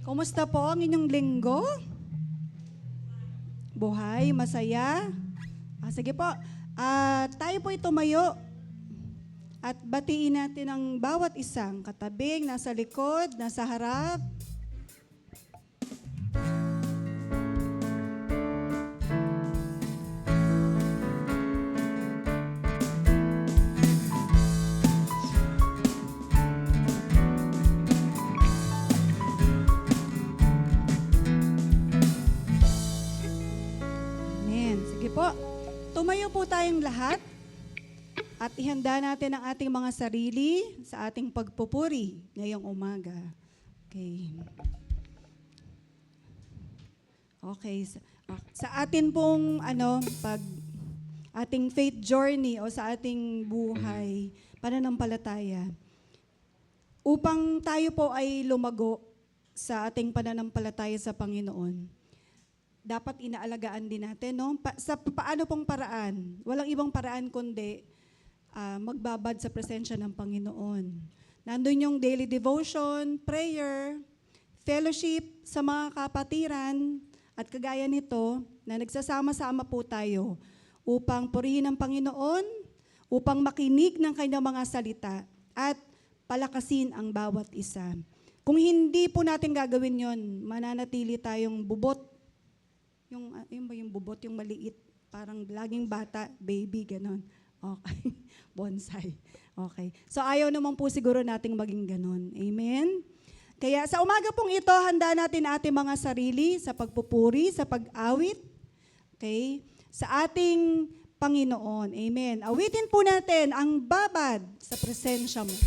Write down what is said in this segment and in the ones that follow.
Kumusta po ang inyong linggo? Buhay, masaya? Sige po, tayo po tumayo at batiin natin ang bawat isang katabing, nasa likod, nasa harap. Sige po, tumayo po tayong lahat at ihanda natin ang ating mga sarili sa ating pagpupuri ngayong umaga. Okay. Okay. Sa atin pong ating faith journey o sa ating buhay, pananampalataya, upang tayo po ay lumago sa ating pananampalataya sa Panginoon, dapat inaalagaan din natin, no? Sa paano pong paraan? Walang ibang paraan kundi magbabad sa presensya ng Panginoon. Nandun yung daily devotion, prayer, fellowship sa mga kapatiran, at kagaya nito, na nagsasama-sama po tayo upang purihin ang Panginoon, upang makinig ng kanyang mga salita, at palakasin ang bawat isa. Kung hindi po natin gagawin yon, mananatili tayong bubot. Yung bubot, yung maliit, parang laging bata, baby, ganon. Okay. Bonsai. Okay. So ayaw naman po siguro nating maging ganon. Amen? Kaya sa umaga pong ito, handa natin ating mga sarili sa pagpupuri, sa pag-awit, okay, sa ating Panginoon. Amen. Awitin po natin ang babad sa presensya mo.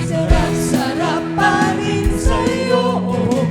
Sarap-sarap pa rin sa'yo, O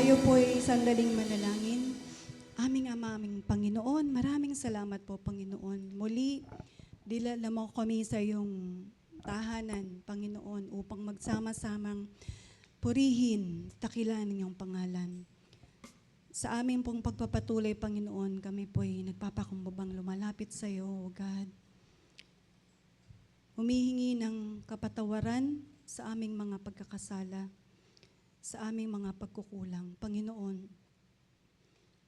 Tayo po'y sandaling manalangin. Aming Ama, aming Panginoon, maraming salamat po, Panginoon. Muli, dilala mo kami sa iyong tahanan, Panginoon, upang magsama-samang purihin, takilan ang iyong pangalan. Sa aming pong pagpapatuloy, Panginoon, kami po'y nagpapakumbabang lumalapit sa iyo, O God. Humihingi ng kapatawaran sa aming mga pagkakasala, sa aming mga pagkukulang. Panginoon,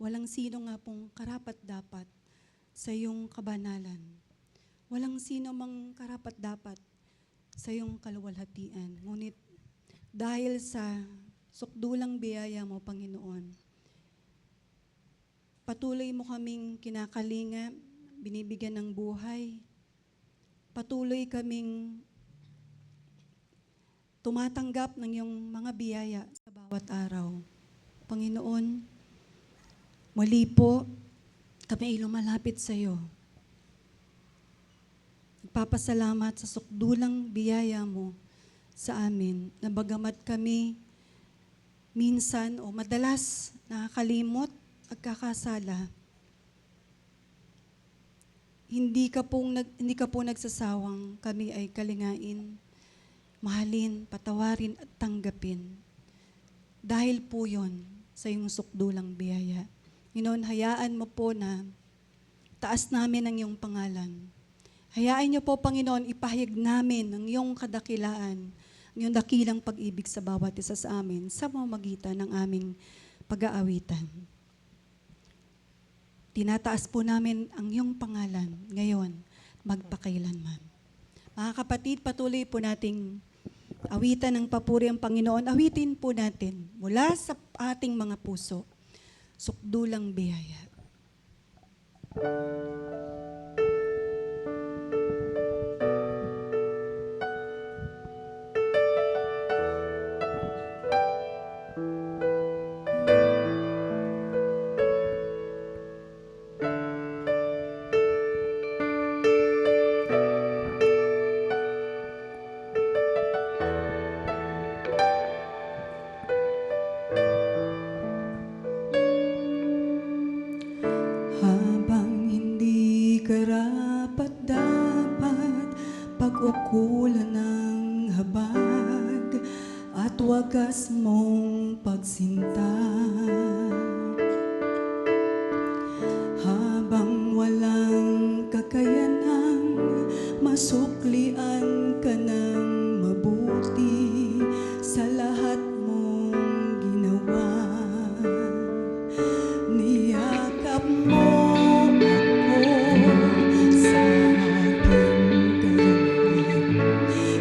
walang sino nga pong karapat-dapat sa iyong kabanalan. Walang sino mang karapat-dapat sa iyong kaluwalhatian. Ngunit dahil sa sukdulang biyaya mo, Panginoon, patuloy mo kaming kinakalinga, binibigyan ng buhay. Patuloy kaming tumatanggap ng iyong mga biyaya sa bawat araw. Panginoon, muli po kami lumalapit sa iyo. Nagpapasalamat sa sukdulang biyaya mo sa amin na bagamat kami minsan o madalas nakakalimot at kakasala, hindi ka po nagsasawang kami ay kalingain, mahalin, patawarin at tanggapin. Dahil po yon sa iyong sukdulang biyaya. Ginoon, hayaan mo po na taas namin ang iyong pangalan. Hayaan niyo po, Panginoon, ipahayag namin ang iyong kadakilaan, ang iyong dakilang pag-ibig sa bawat isa sa amin sa pamamagitan ng aming pag-aawitan. Tinataas po namin ang iyong pangalan ngayon, magpakailanman. Mga kapatid, patuloy po nating awitan ng papuri ang Panginoon. Awitin po natin mula sa ating mga puso, sukdulang biyaya. Habang hindi karapat-dapat, pag-ukulan ng habag at wagas mong pagsinta. Habang walang kakayanang masuklian ka ng mabuti sa lahat mong ginawa. Niyakap mo ako sa aking karamdaman.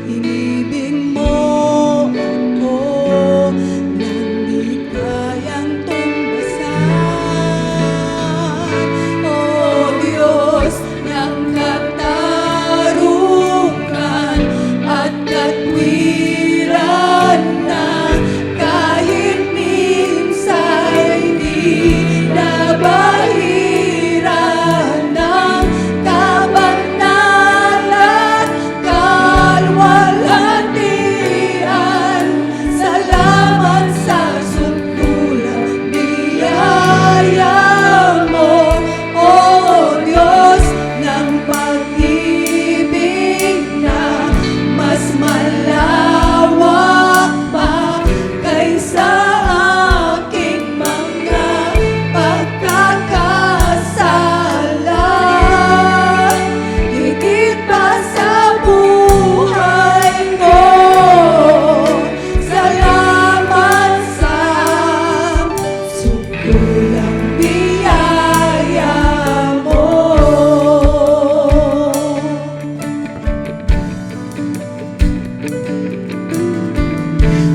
Inibig mo ako nang di kayang tumbasan. O Diyos ng katarungan at katwiran na kahit minsa'y di nabahiran ng kabanalan, kalwalhatian. Salamat sa sukdulang biyaya mo, O Diyos ng pag-ibig na mas malawak pa kaysa aking mga pagkakasala. Higit pa sa buhay ko, salamat sa sukdulang biyaya mo.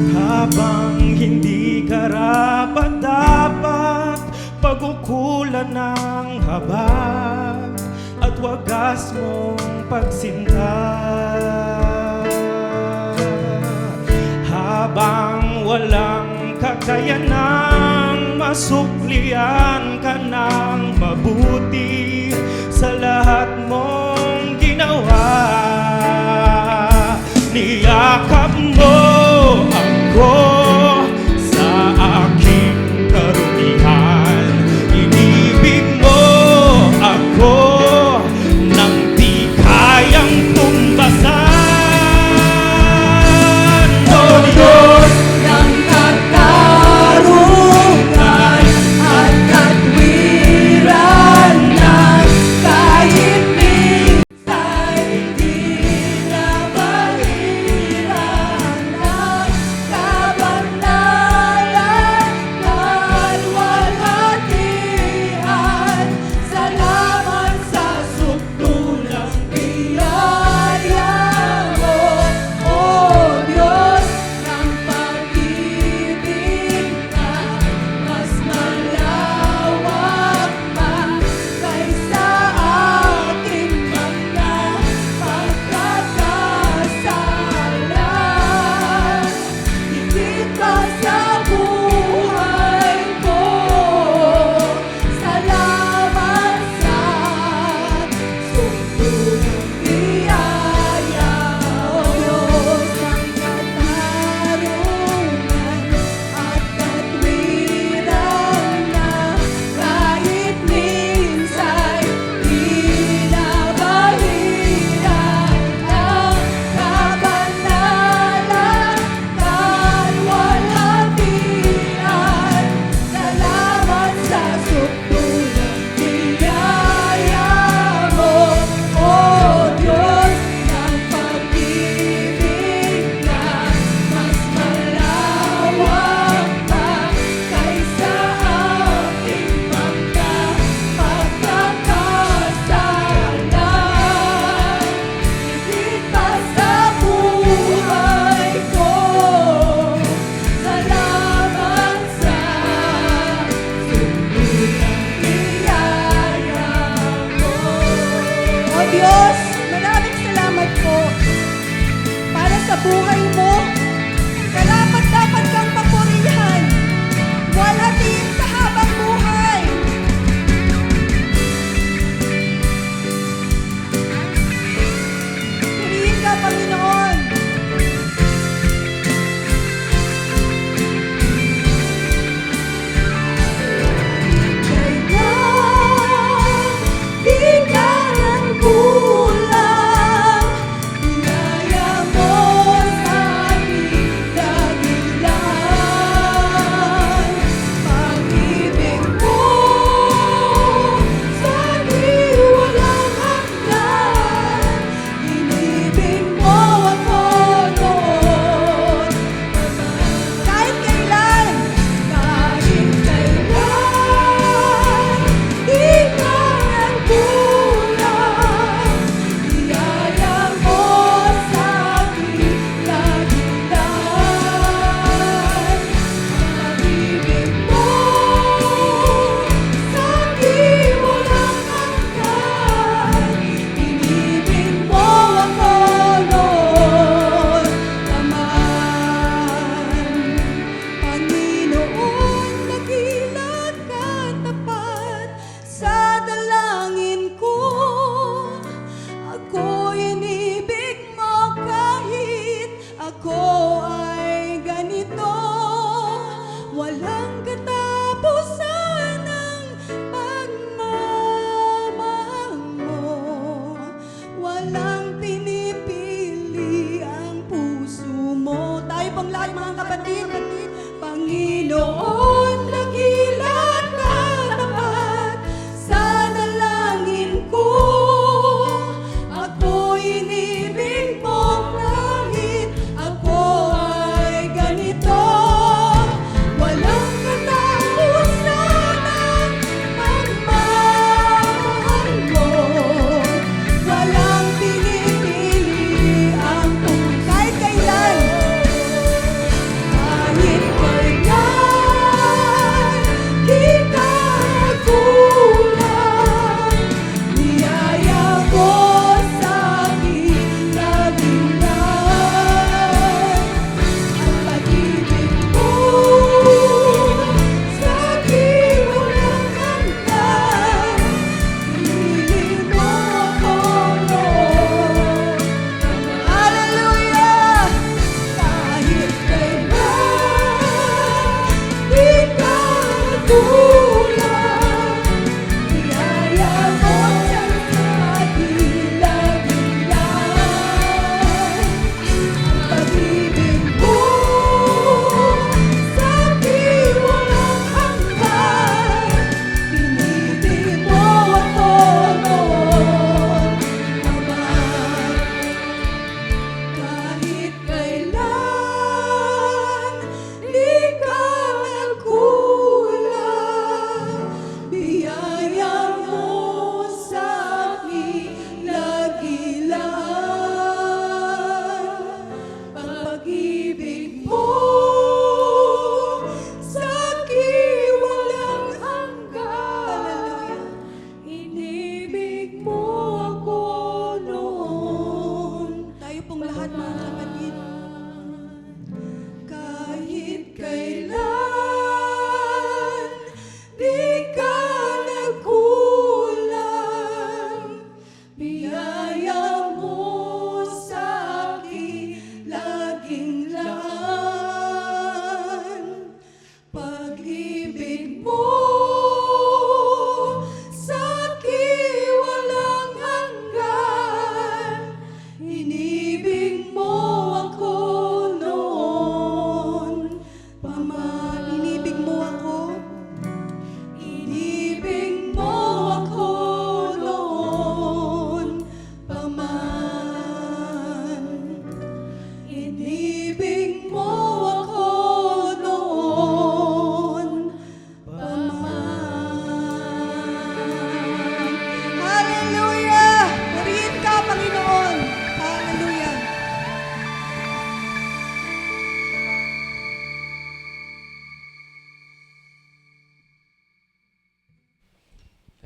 Habang hindi karapat-dapat, pag-ukulan ng habag at wagas mong pagsinta. Habang walang kakayanang masuklian ka ng mabuti sa lahat mong ginawa. Niyakap mo ako sa aking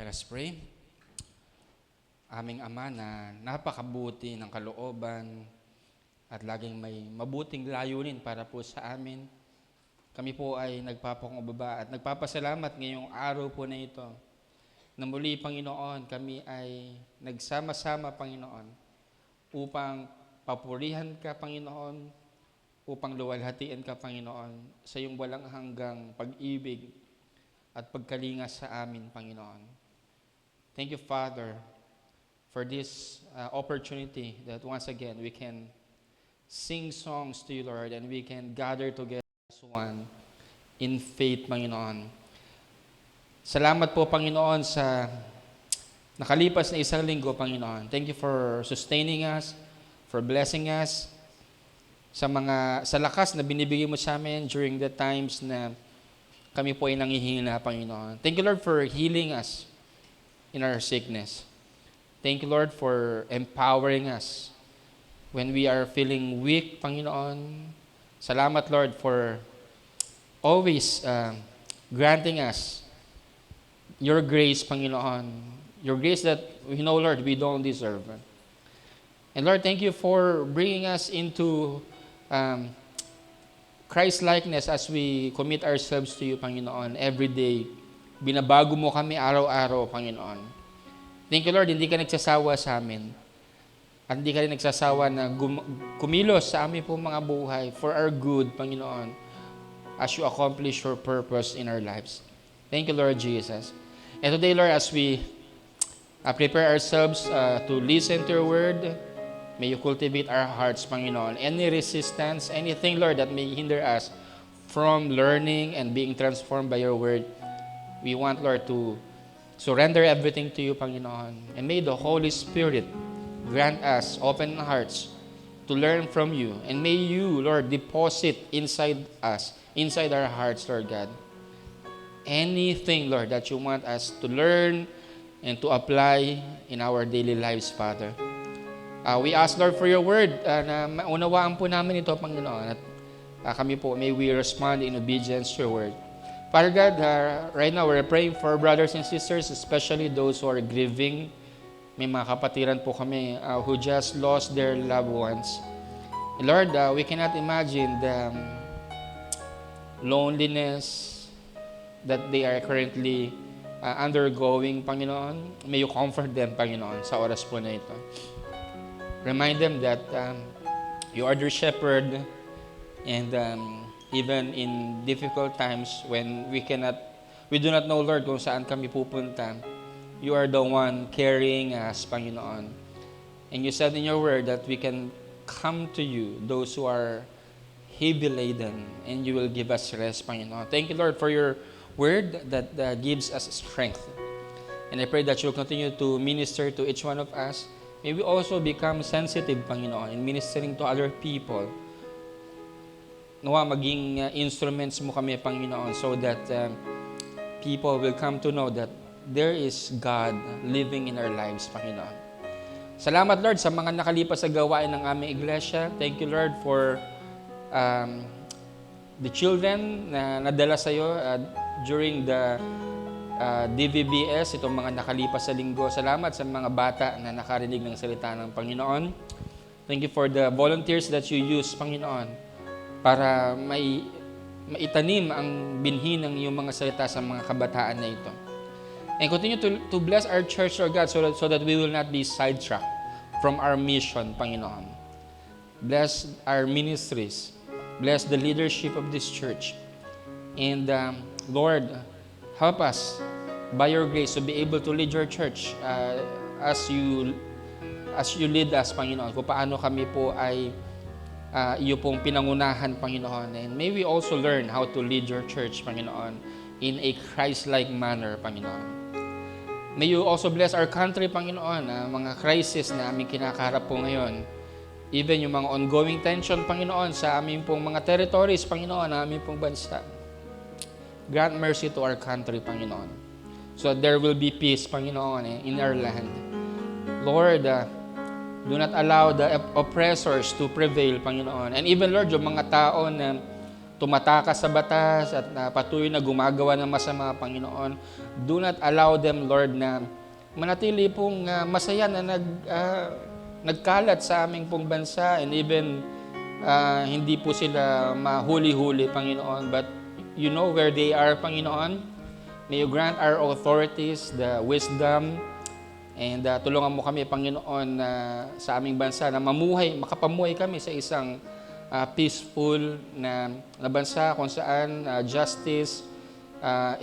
Okay, let's pray. Aming Ama na napakabuti ng kalooban at laging may mabuting layunin para po sa amin. Kami po ay nagpapakumbaba at nagpapasalamat ngayong araw po na ito na muli, Panginoon, kami ay nagsama-sama, Panginoon, upang papurihan ka, Panginoon, upang luwalhatiin ka, Panginoon, sa iyong walang hanggang pag-ibig at pagkalinga sa amin, Panginoon. Thank you, Father, for this opportunity that once again we can sing songs to you, Lord, and we can gather together as one in faith, Panginoon. Salamat po, Panginoon, sa nakalipas na isang linggo, Panginoon. Thank you for sustaining us, for blessing us, sa lakas na binibigay mo sa amin during the times na kami po ay nangihina, Panginoon. Thank you, Lord, for healing us in our sickness. Thank you, Lord, for empowering us when we are feeling weak, Panginoon. Salamat, Lord, for always granting us your grace, Panginoon. Your grace that we know, Lord, we don't deserve. And Lord, thank you for bringing us into Christ-likeness as we commit ourselves to you, Panginoon, every day. Binabago mo kami araw-araw, Panginoon. Thank you, Lord, hindi ka nagsasawa sa amin. At hindi ka rin nagsasawa na kumilos sa amin po mga buhay for our good, Panginoon, as you accomplish your purpose in our lives. Thank you, Lord Jesus. And today, Lord, as we prepare ourselves to listen to your word, may you cultivate our hearts, Panginoon. Any resistance, anything, Lord, that may hinder us from learning and being transformed by your word, we want, Lord, to surrender everything to you, Panginoon. And may the Holy Spirit grant us open hearts to learn from you. And may you, Lord, deposit inside us, inside our hearts, Lord God, anything, Lord, that you want us to learn and to apply in our daily lives, Father. We ask, Lord, for your word na maunawaan po namin ito, Panginoon. At kami po, may we respond in obedience to your word. Father God, right now we're praying for brothers and sisters, especially those who are grieving. May mga kapatiran po kami who just lost their loved ones. And Lord, we cannot imagine the loneliness that they are currently undergoing, Panginoon. May you comfort them, Panginoon, sa oras po na ito. Remind them that you are their shepherd, and even in difficult times when we do not know, Lord, kung saan kami pupunta, you are the one carrying us, Panginoon. And you said in your word that we can come to you, those who are heavy laden, and you will give us rest, Panginoon. Thank you, Lord, for your word that gives us strength. And I pray that you'll continue to minister to each one of us. May we also become sensitive, Panginoon, in ministering to other people. Nawa maging instruments mo kami, Panginoon, so that people will come to know that there is God living in our lives, Panginoon. Salamat, Lord, sa mga nakalipas sa gawain ng aming iglesia. Thank you, Lord, for the children na nadala sa iyo during the DVBS, itong mga nakalipas sa linggo. Salamat sa mga bata na nakarinig ng salita ng Panginoon. Thank you for the volunteers that you use, Panginoon, para maitanim ang binhi ng iyong mga salita sa mga kabataan na ito. And continue to bless our church, Lord God, so that we will not be sidetracked from our mission, Panginoon. Bless our ministries. Bless the leadership of this church. And Lord, help us by your grace to be able to lead your church as you lead us, Panginoon. Kung paano kami po ay iyo pong pinangunahan, Panginoon. And may we also learn how to lead your church, Panginoon, in a Christ-like manner, Panginoon. May you also bless our country, Panginoon, mga crisis na aming kinakaharap po ngayon. Even yung mga ongoing tension, Panginoon, sa aming pong mga territories, Panginoon, na aming pong bansa. Grant mercy to our country, Panginoon, so that there will be peace, Panginoon, in our land. Lord, do not allow the oppressors to prevail, Panginoon. And even, Lord, yung mga tao na tumatakas sa batas at patuloy na gumagawa ng masama, Panginoon. Do not allow them, Lord, na manatili pong masaya na nagkalat sa aming pong bansa, and even hindi po sila mahuli-huli, Panginoon. But you know where they are, Panginoon. May you grant our authorities the wisdom, and tulungan mo kami, Panginoon, sa aming bansa na makapamuhay kami sa isang peaceful na bansa kung saan justice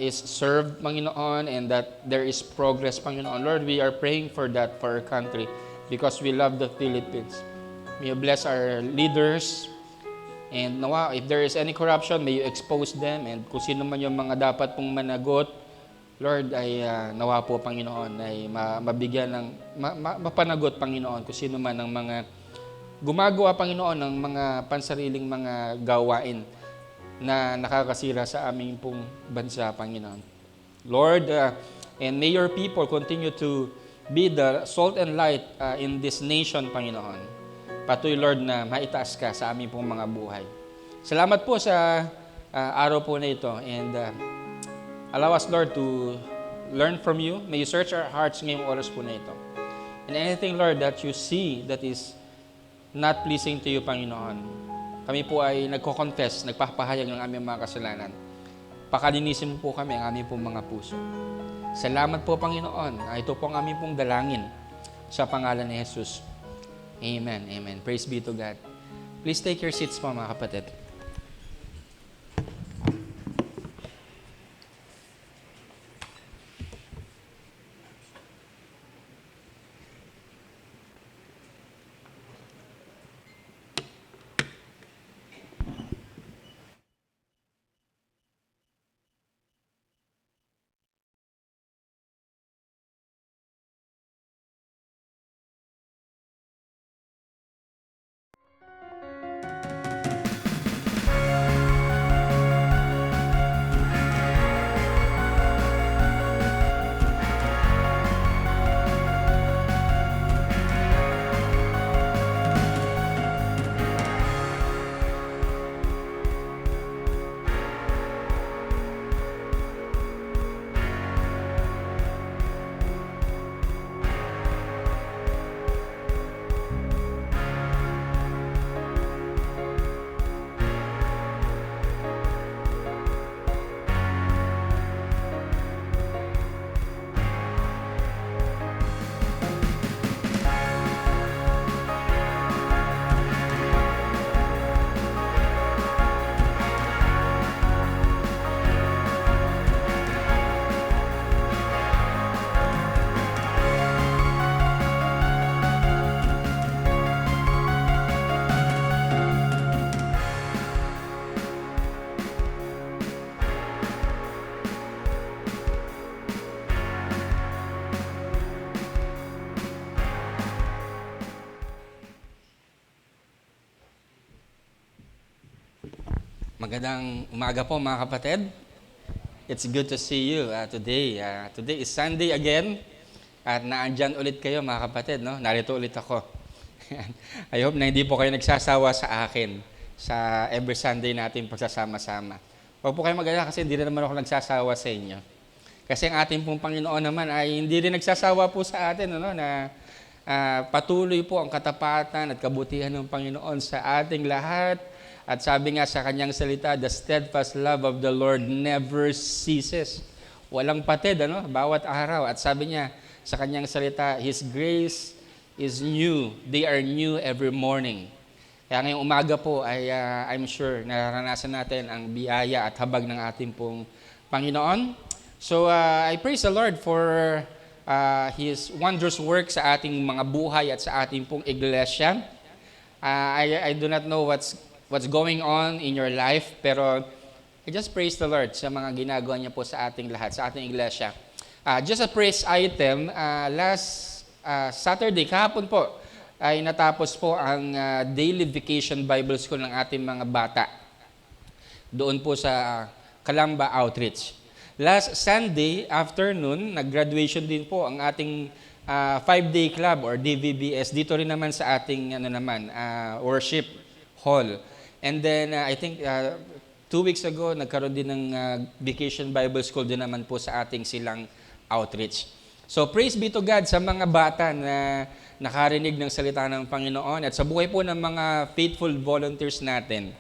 is served, Panginoon, and that there is progress, Panginoon. Lord, we are praying for that for our country because we love the Philippines. May you bless our leaders, and nawa, if there is any corruption, may you expose them, and kung sino man yung mga dapat pong managot, Lord, ay nawa po, Panginoon, ay mabigyan ng mapanagot, Panginoon, kung sino man ang mga gumagawa, Panginoon, ng mga pansariling mga gawain na nakakasira sa aming pong bansa, Panginoon. Lord, and may your people continue to be the salt and light in this nation, Panginoon. Patuloy, Lord, na maitaas ka sa aming pong mga buhay. Salamat po sa araw po na ito, and allow us, Lord, to learn from you. May you search our hearts ngayong oras po na ito. And anything, Lord, that you see that is not pleasing to you, Panginoon, kami po ay nagko-confess, nagpapahayag ng aming mga kasalanan. Pakalinisin mo po kami ang aming pong mga puso. Salamat po, Panginoon. Ito po ang aming pong dalangin sa pangalan ni Jesus. Amen. Amen. Praise be to God. Please take your seats po, mga kapatid. Magandang umaga po, mga kapatid. It's good to see you today. Today is Sunday again, at naandyan ulit kayo, mga kapatid. No? Narito ulit ako. I hope na hindi po kayo nagsasawa sa akin sa every Sunday natin pagsasama-sama. Huwag po kayo mag-alala kasi hindi rin naman ako nagsasawa sa inyo. Kasi ang ating pong Panginoon naman ay hindi rin nagsasawa po sa atin, ano, na patuloy po ang katapatan at kabutihan ng Panginoon sa ating lahat. At sabi nga sa kanyang salita, the steadfast love of the Lord never ceases. Walang patid, ano? Bawat araw. At sabi niya sa kanyang salita, His grace is new. They are new every morning. Kaya ngayong umaga po ay I'm sure nararanasan natin ang biyaya at habag ng ating pong Panginoon. So I praise the Lord for His wondrous work sa ating mga buhay at sa ating pong iglesia. I do not know what's going on in your life, pero I just praise the Lord sa mga ginagawa niya po sa ating lahat, sa ating iglesia. Just a praise item, last Saturday, kahapon po, ay natapos po ang daily vacation Bible School ng ating mga bata. Doon po sa Calamba Outreach. Last Sunday afternoon, nag-graduation din po ang ating 5-day club or DVBS dito rin naman sa ating worship hall. And then I think 2 weeks ago, nagkaroon din ng Vacation Bible School din naman po sa ating silang outreach. So praise be to God sa mga bata na nakarinig ng salita ng Panginoon at sa buhay po ng mga faithful volunteers natin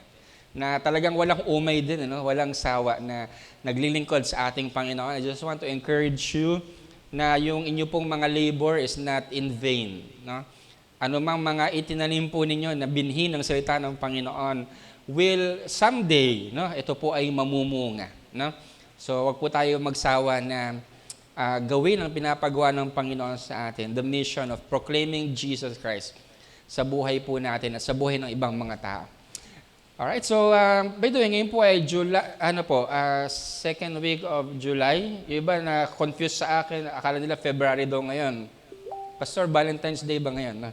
na talagang walang umay din, walang sawa na naglilingkod sa ating Panginoon. I just want to encourage you na yung inyo pong mga labor is not in vain. No? Ano mang mga itinanim po ninyo na binhi ng salita ng Panginoon will someday, ito po ay mamumunga. No? So wag po tayo magsawa na gawin ang pinapagawa ng Panginoon sa atin, the mission of proclaiming Jesus Christ sa buhay po natin at sa buhay ng ibang mga tao. Alright, so by the way, ngayon po ay second week of July. Yung iba na confused sa akin, akala nila February daw ngayon. Pastor, Valentine's Day ba ngayon?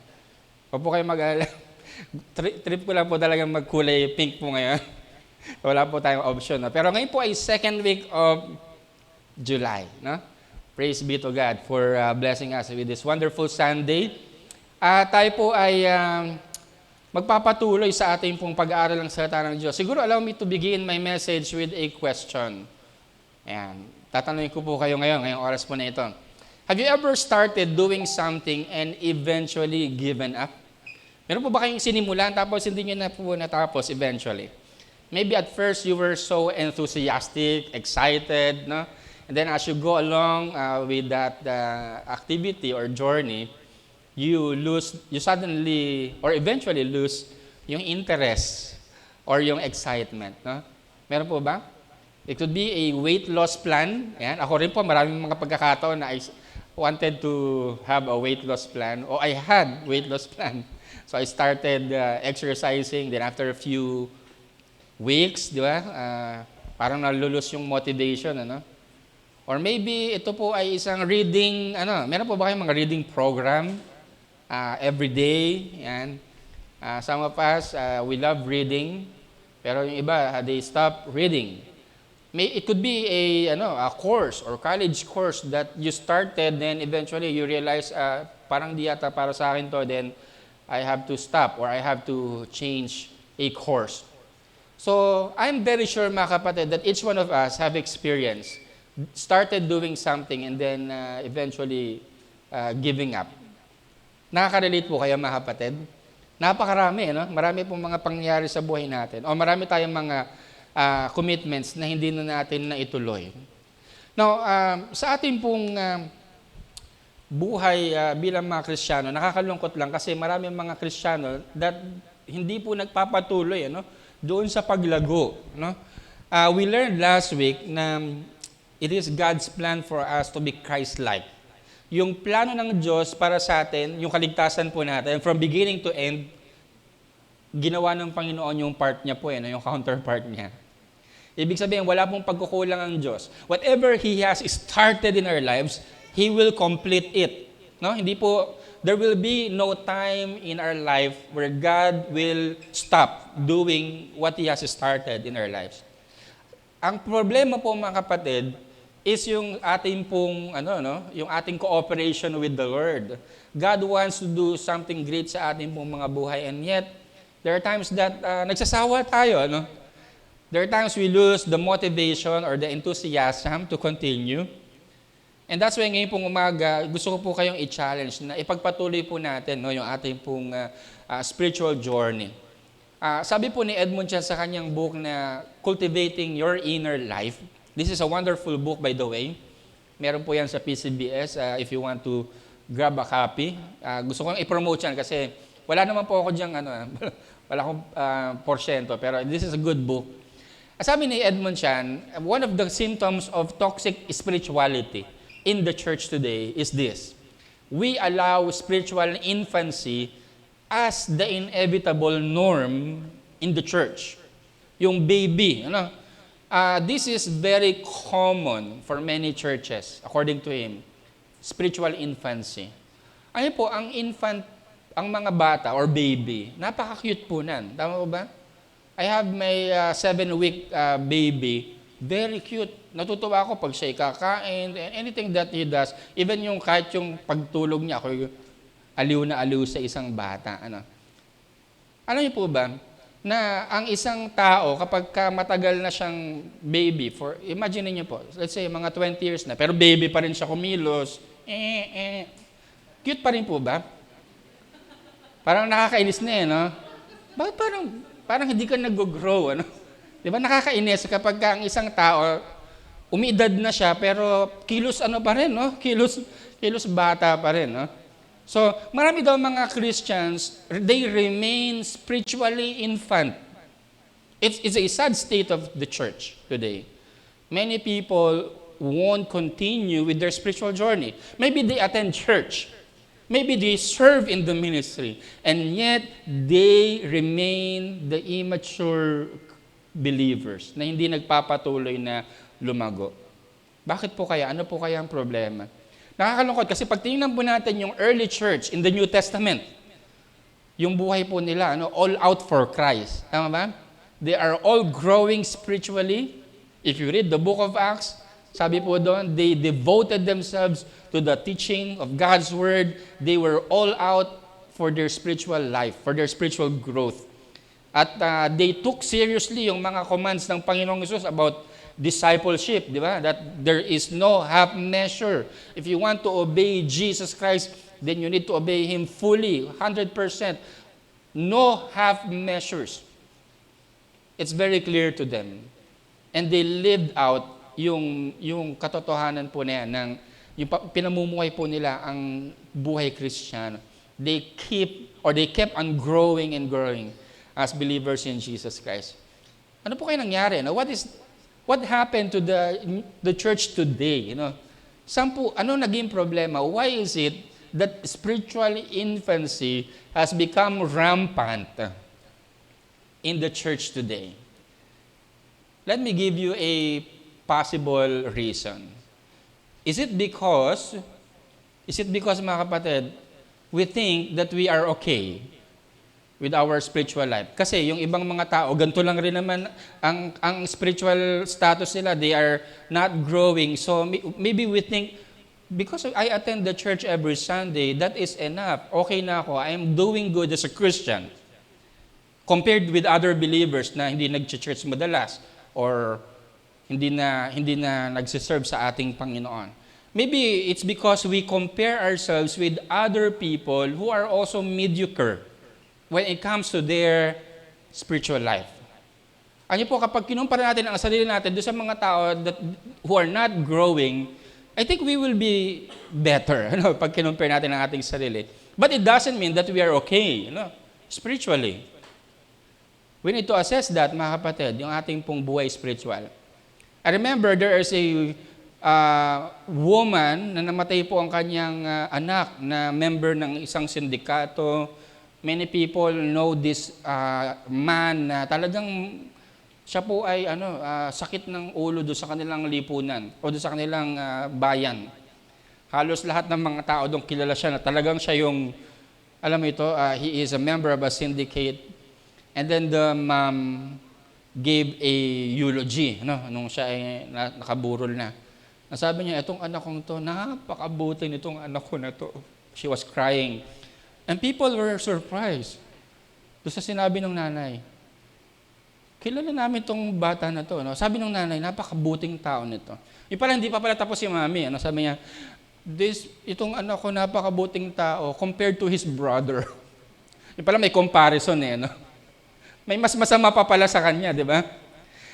Huwag po kayo mag-alala. Trip ko lang po talagang magkulay pink po ngayon. Wala po tayong option. No? Pero ngayon po ay second week of July. No? Praise be to God for blessing us with this wonderful Sunday. Tayo po ay magpapatuloy sa ating pong pag-aaral ng salita ng Diyos. Siguro allow me to begin my message with a question. Ayan. Tatanungin ko po kayo ngayong oras po na ito. Have you ever started doing something and eventually given up? Meron po ba kayong sinimulan tapos hindi nyo na po natapos eventually? Maybe at first you were so enthusiastic, excited, no? And then as you go along with that activity or journey, you suddenly or eventually lose yung interest or yung excitement, no? Meron po ba? It could be a weight loss plan. Ayan. Ako rin po, maraming mga pagkakataon na I wanted to have a weight loss plan or I had weight loss plan. So I started exercising, then after a few weeks, di ba, parang nalulus yung motivation, Or maybe ito po ay isang reading, meron po ba kayong mga reading program every day? Yan. Some of us, we love reading, pero yung iba, they stop reading. It could be a course or college course that you started, then eventually you realize, parang di yata para sa akin to, then I have to stop or I have to change a course. So, I'm very sure mga kapatid that each one of us have experienced, started doing something and then eventually giving up. Nakaka-relate po kayo mga kapatid? Napakarami, Marami pong mga pangyayari sa buhay natin. O marami tayong mga commitments na hindi na natin naituloy. Now, sa ating pong buhay bilang mga Kristiyano, nakakalungkot lang kasi maraming mga Kristiyano that hindi po nagpapatuloy doon sa paglago. We learned last week na it is God's plan for us to be Christ-like. Yung plano ng Diyos para sa atin, yung kaligtasan po natin, from beginning to end, ginawa ng Panginoon yung part niya po, yung counterpart niya. Ibig sabihin, wala pong pagkukulang ang Diyos. Whatever He has started in our lives, He will complete it. Hindi po, there will be no time in our life where God will stop doing what He has started in our lives. Ang problema po mga kapatid is yung ating pong yung ating cooperation with the Lord. God wants to do something great sa ating pong mga buhay, and yet there are times that nagsasawa tayo, There are times we lose the motivation or the enthusiasm to continue. And that's why ngayon pong umaga, gusto ko po kayong i-challenge na ipagpatuloy po natin yung ating pong spiritual journey. Sabi po ni Edmund Chan sa kanyang book na Cultivating Your Inner Life. This is a wonderful book, by the way. Meron po yan sa PCBS if you want to grab a copy. Gusto kong i-promote yan kasi wala naman po ako diyang wala akong porsyento, pero this is a good book. Sabi ni Edmund Chan, one of the symptoms of toxic spirituality in the church today is this. We allow spiritual infancy as the inevitable norm in the church. Yung baby, this is very common for many churches, according to him. Spiritual infancy. Ano po, ang mga bata or baby, napaka-cute po nan. Tama po ba? I have my 7-week baby, very cute. Natutuwa ako pag siya kakain, anything that he does, even yung kahit yung pagtulog niya, ako aliw na aliw sa isang bata. Alam niyo po ba, na ang isang tao, kapag ka matagal na siyang baby, imagine niyo po, let's say mga 20 years na, pero baby pa rin siya kumilos, cute pa rin po ba? Parang nakakainis na no? Bakit parang hindi ka nag-grow, ano? Di ba nakakainis kapag ka ang isang tao, umiidad na siya, pero kilos ano pa rin, no? Kilos bata pa rin, no? So, marami daw mga Christians, they remain spiritually infant. It's a sad state of the church today. Many people won't continue with their spiritual journey. Maybe they attend church. Maybe they serve in the ministry. And yet, they remain the immature believers na hindi nagpapatuloy na lumago. Bakit po kaya? Ano po kaya ang problema? Nakakalungkot kasi pag tinignan po natin yung early church in the New Testament, yung buhay po nila, all out for Christ. Tama ba? They are all growing spiritually. If you read the book of Acts, sabi po doon, they devoted themselves to the teaching of God's word. They were all out for their spiritual life, for their spiritual growth. At they took seriously yung mga commands ng Panginoong Hesus about discipleship, di ba? That there is no half measure. If you want to obey Jesus Christ, then you need to obey Him fully, 100%. No half measures. It's very clear to them. And they lived out yung katotohanan po na yan, yung pinamumuhay po nila ang buhay Kristiyano. They kept on growing and growing as believers in Jesus Christ. Ano po kayo nangyari? What happened to the church today? Ano naging problema? Why is it that spiritual infancy has become rampant in the church today? Let me give you a possible reason. Is it because, mga kapatid, we think that we are okay with our spiritual life? Kasi yung ibang mga tao, ganito lang rin naman ang spiritual status nila. They are not growing. So maybe we think, because I attend the church every Sunday, that is enough. Okay na ako. I am doing good as a Christian. Compared with other believers na hindi nag-church madalas or hindi na nagsiserve sa ating Panginoon. Maybe it's because we compare ourselves with other people who are also mediocre when it comes to their spiritual life. Ano po, kapag kinumpara natin ang sarili natin doon sa mga tao who are not growing, I think we will be better pag kinumpara natin ang ating sarili. But it doesn't mean that we are okay spiritually. We need to assess that, mga kapatid, yung ating pong buhay spiritual. I remember there is a woman na namatay po ang kanyang anak na member ng isang sindikato. Many people know this man na talagang siya po ay sakit ng ulo doon sa kanilang lipunan o doon sa kanilang bayan. Halos lahat ng mga tao doon kilala siya na talagang siya yung, alam mo ito, he is a member of a syndicate. And then the mom gave a eulogy nung siya ay nakaburol na. Nasabi niya, itong anak kong to, napakabuti nitong anak ko na to. She was crying. And people were surprised. Doon sa sinabi ng nanay, kilala namin itong bata na to. Sabi ng nanay, napakabuting tao nito. Hindi pa pala tapos si mami. Sabi niya, itong anak ko napakabuting tao compared to his brother. May comparison May mas masama pa pala sa kanya, di ba?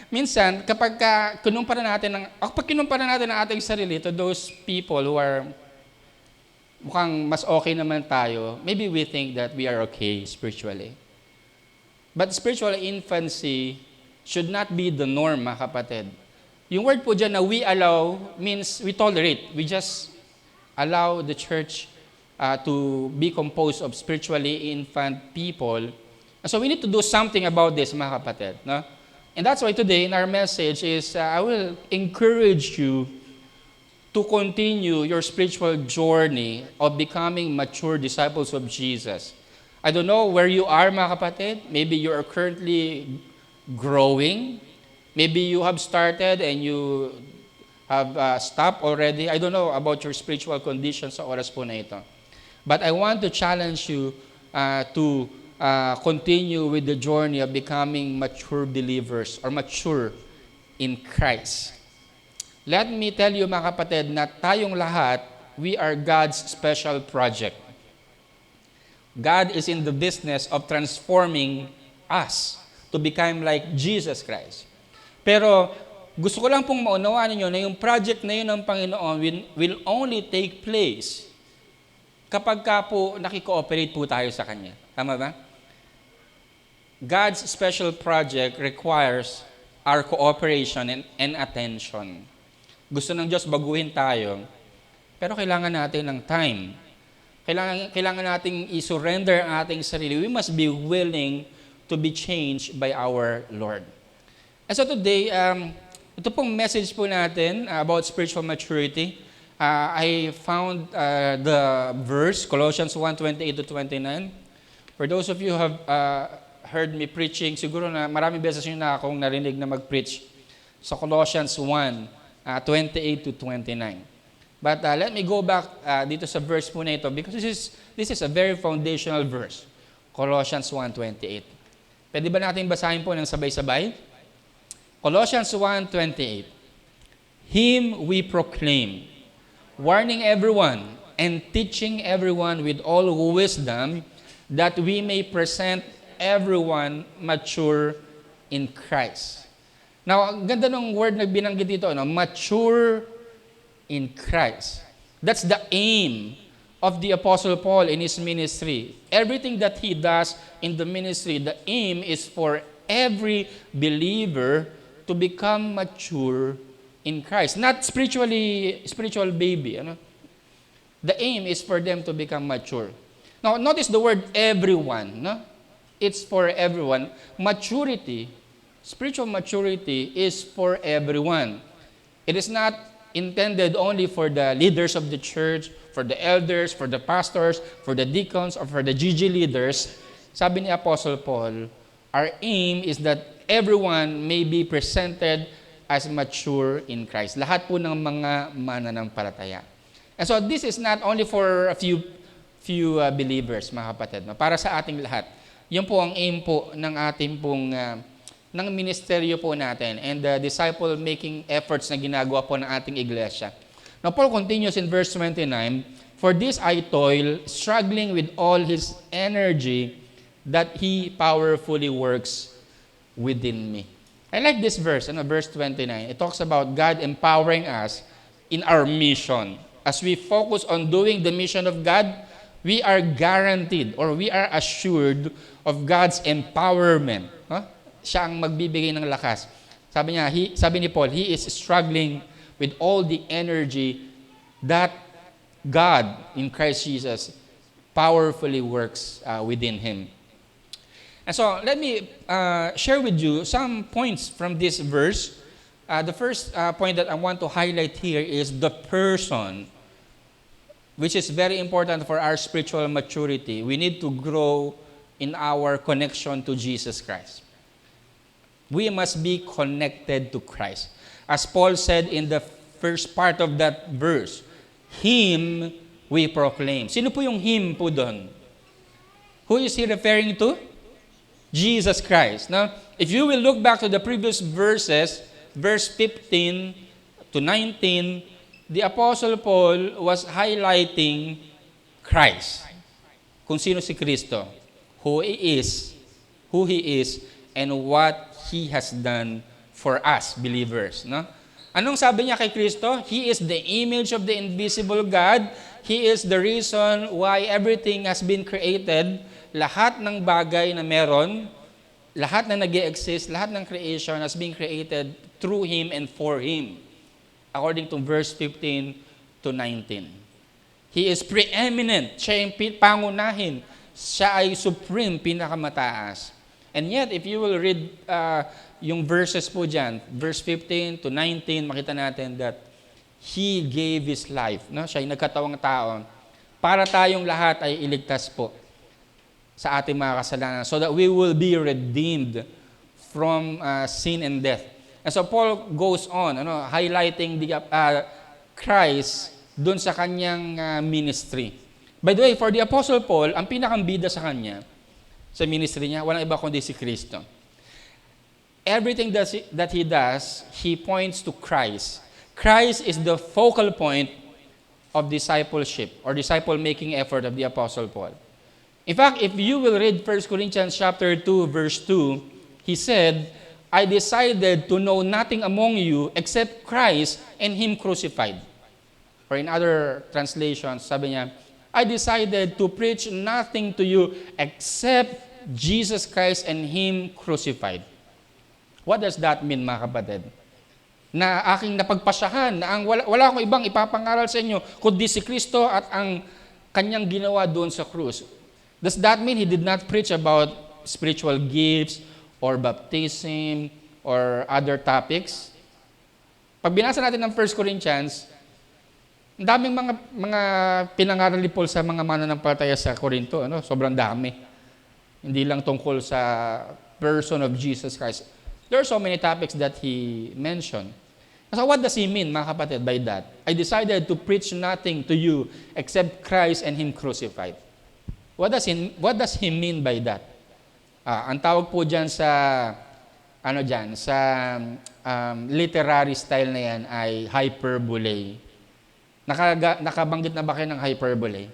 Minsan, kapag kinumpara natin ang ating sarili to those people who are mukhang mas okay naman tayo, maybe we think that we are okay spiritually. But spiritual infancy should not be the norm, mga kapatid. Yung word po dyan na we allow means we tolerate. We just allow the church to be composed of spiritually infant people. So we need to do something about this, mga kapatid. And that's why today in our message is I will encourage you to continue your spiritual journey of becoming mature disciples of Jesus. I don't know where you are, mga kapatid. Maybe you are currently growing. Maybe you have started and you have stopped already. I don't know about your spiritual condition sa oras po na ito. But I want to challenge you to continue with the journey of becoming mature believers or mature in Christ. Let me tell you mga kapatid na tayong lahat, we are God's special project. God is in the business of transforming us to become like Jesus Christ. Pero gusto ko lang pong maunawaan ninyo na yung project na yun ng Panginoon will only take place kapag ka po nakikooperate po tayo sa Kanya. Tama ba? God's special project requires our cooperation and attention. Gusto ng Diyos baguhin tayo, pero kailangan natin ng time. Kailangan nating i-surrender ang ating sarili. We must be willing to be changed by our Lord. And so today, ito pong message po natin about spiritual maturity. I found the verse, Colossians 1:28-29. For those of you who have heard me preaching, siguro na maraming beses nyo na akong narinig na mag-preach sa Colossians 1:28-29. But let me go back dito sa verse po na ito because this is a very foundational verse. Colossians 1:28. Pwede ba natin basahin po ng sabay-sabay? Colossians 1:28. Him we proclaim, warning everyone and teaching everyone with all wisdom, that we may present everyone mature in Christ. Now, ang ganda ng word na binanggit dito, mature in Christ. That's the aim of the Apostle Paul in his ministry. Everything that he does in the ministry, the aim is for every believer to become mature in Christ. Not spiritual baby. The aim is for them to become mature. Now, notice the word everyone. It's for everyone. Maturity, spiritual maturity is for everyone. It is not intended only for the leaders of the church, for the elders, for the pastors, for the deacons, or for the GG leaders. Sabi ni Apostle Paul, our aim is that everyone may be presented as mature in Christ. Lahat po ng mga mananampalataya. And so this is not only for a few believers, mga kapatid. Para sa ating lahat. Yun po ang aim po ng ating pong ng ministeryo po natin and the disciple-making efforts na ginagawa po ng ating iglesia. Now, Paul continues in verse 29, "For this I toil, struggling with all his energy, that he powerfully works within me." I like this verse, verse 29. It talks about God empowering us in our mission. As we focus on doing the mission of God, we are guaranteed or we are assured of God's empowerment. Siya ang magbibigay ng lakas. Sabi ni Paul, he is struggling with all the energy that God in Christ Jesus powerfully works within him. And so let me share with you some points from this verse. The first point that I want to highlight here is the person, which is very important for our spiritual maturity. We need to grow in our connection to Jesus Christ. We must be connected to Christ. As Paul said in the first part of that verse, Him we proclaim. Sino po yung Him po doon? Who is he referring to? Jesus Christ. Now, if you will look back to the previous verses, verse 15 to 19, the Apostle Paul was highlighting Christ. Kung sino si Kristo. Who He is, and what He has done for us, believers. Anong sabi niya kay Kristo? He is the image of the invisible God. He is the reason why everything has been created. Lahat ng bagay na meron, lahat na nag-exist, lahat ng creation has been created through Him and for Him. According to verse 15 to 19. He is preeminent. Siya yung pangunahin. Siya ay supreme, pinakamataas. And yet, if you will read yung verses po dyan, verse 15 to 19, makita natin that He gave His life. Siya ay nagkatawang tao para tayong lahat ay iligtas po sa ating mga kasalanan so that we will be redeemed from sin and death. And so Paul goes on, highlighting the Christ dun sa kanyang ministry. By the way, for the Apostle Paul, ang pinakambida sa kanya sa ministry niya, walang iba kundi si Kristo. Everything that he does, he points to Christ. Christ is the focal point of discipleship or disciple-making effort of the Apostle Paul. In fact, if you will read 1 Corinthians chapter 2, verse 2, he said, I decided to know nothing among you except Christ and Him crucified. Or in other translations, sabi niya, I decided to preach nothing to you except Jesus Christ and Him crucified. What does that mean, mga kapatid? Na aking napagpasyahan, na wala akong ibang ipapangaral sa inyo, kundi si Kristo at ang kanyang ginawa doon sa krus. Does that mean He did not preach about spiritual gifts or baptism or other topics? Pag binasa natin ng 1 Corinthians, ang daming mga pinangaral ni Paul sa mga mananampalataya sa Corinto, sobrang dami. Hindi lang tungkol sa person of Jesus Christ. There are so many topics that he mentioned. So what does he mean, mga kapatid, by that? I decided to preach nothing to you except Christ and Him crucified. What does he mean by that? Ang tawag po dyan sa literary style na yan ay hyperbole. Nakabanggit na ba kayo ng hyperbole?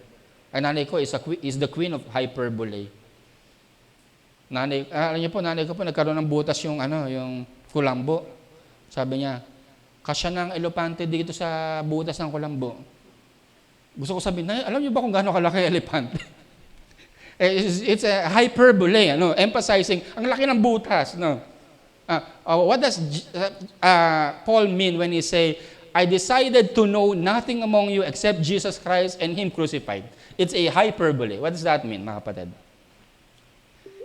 Ang nanay ko is the queen of hyperbole. Alam niyo po, nanay ko po nagkaroon ng butas yung kulambo. Sabi niya, kasya ng elepante dito sa butas ng kulambo. Gusto ko sabihin, alam niyo ba kung gaano kalaki ang elepante? It's a hyperbole, emphasizing ang laki ng butas, what does Paul mean when he say, I decided to know nothing among you except Jesus Christ and Him crucified? It's a hyperbole. What does that mean, mga kapatid?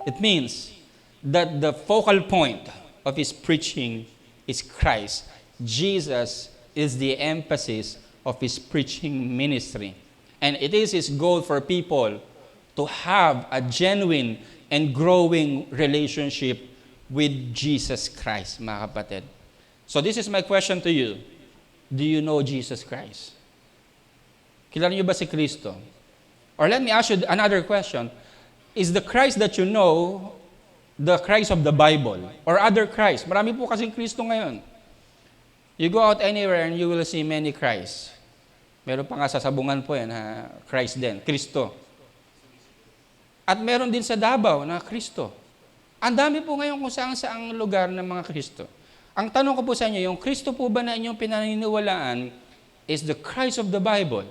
It means that the focal point of his preaching is Christ. Jesus is the emphasis of his preaching ministry. And it is his goal for people to have a genuine and growing relationship with Jesus Christ, mga kapatid. So this is my question to you. Do you know Jesus Christ? Kilala niyo ba si Kristo? Or let me ask you another question. Is the Christ that you know the Christ of the Bible or other Christ? Marami po kasing Kristo ngayon. You go out anywhere and you will see many Christ. Meron pa nga sa Sabungan po yan, Christ din, Kristo. At meron din sa Davao na Kristo. Ang dami po ngayon kung saan lugar ng mga Kristo. Ang tanong ko po sa inyo, yung Kristo po ba na inyong pinaniniwalaan is the Christ of the Bible?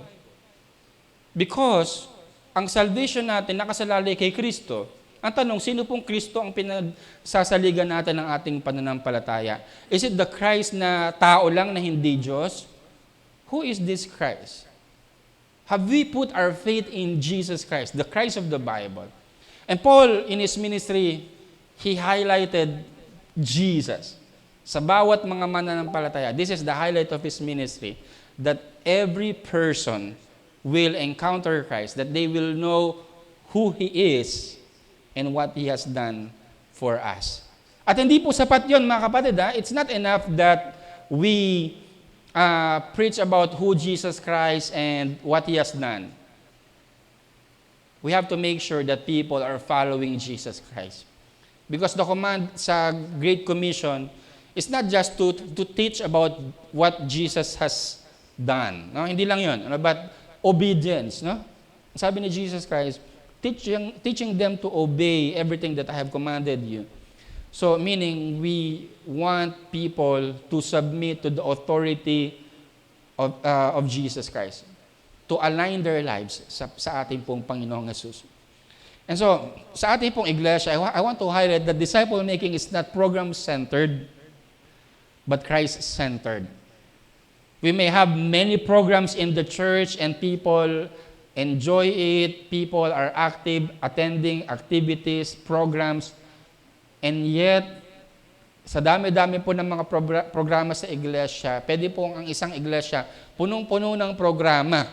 Because ang salvation natin nakasalalay kay Kristo. Ang tanong, sino pong Kristo ang pinagsasaligan natin ng ating pananampalataya? Is it the Christ na tao lang na hindi Diyos? Who is this Christ? Have we put our faith in Jesus Christ, the Christ of the Bible? And Paul, in his ministry, he highlighted Jesus. Sa bawat mga mananampalataya, this is the highlight of his ministry, that every person will encounter Christ, that they will know who He is and what He has done for us. At hindi po sapat yun, mga kapatid. It's not enough that we preach about who Jesus Christ and what He has done. We have to make sure that people are following Jesus Christ. Because the command sa Great Commission is not just to teach about what Jesus has done. No? Hindi lang yun. But obedience. No? Sabi ni Jesus Christ, teaching them to obey everything that I have commanded you. So, meaning, we want people to submit to the authority of Jesus Christ. To align their lives sa ating pong Panginoong Jesus. And so, sa ating pong iglesia, I want to highlight that disciple making is not program-centered, but Christ-centered. We may have many programs in the church and people enjoy it, people are active, attending activities, programs, and yet, sa dami-dami po ng mga programa sa iglesia, pwede po ang isang iglesia punong-puno ng programa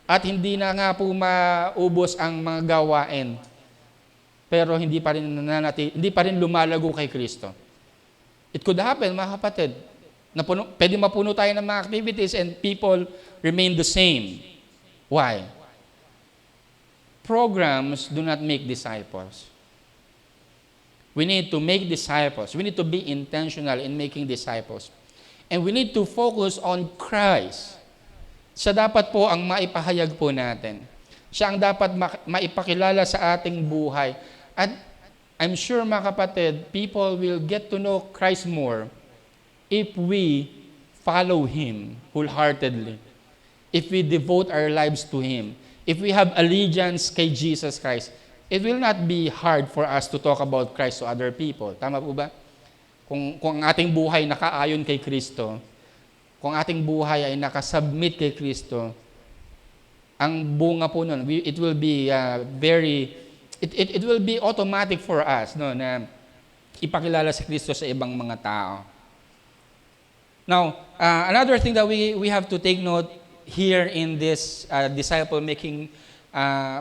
at hindi na nga po maubos ang mga gawain, pero hindi pa rin lumalago kay Kristo. It could happen, mga kapatid, na pwede mapuno tayo ng mga activities and people remain the same. Why? Programs do not make disciples. We need to make disciples. We need to be intentional in making disciples. And we need to focus on Christ. Siya dapat po ang maipahayag po natin. Siya ang dapat maipakilala sa ating buhay. At I'm sure mga kapatid, people will get to know Christ more if we follow Him wholeheartedly. If we devote our lives to Him. If we have allegiance kay Jesus Christ, it will not be hard for us to talk about Christ to other people. Tama po ba? Kung ang ating buhay nakaayon kay Kristo, kung ating buhay ay nakasubmit kay Kristo, ang bunga po nun, it will be it will be automatic for us, no, na ipakilala si Kristo sa ibang mga tao. Now, another thing that we have to take note here in this disciple-making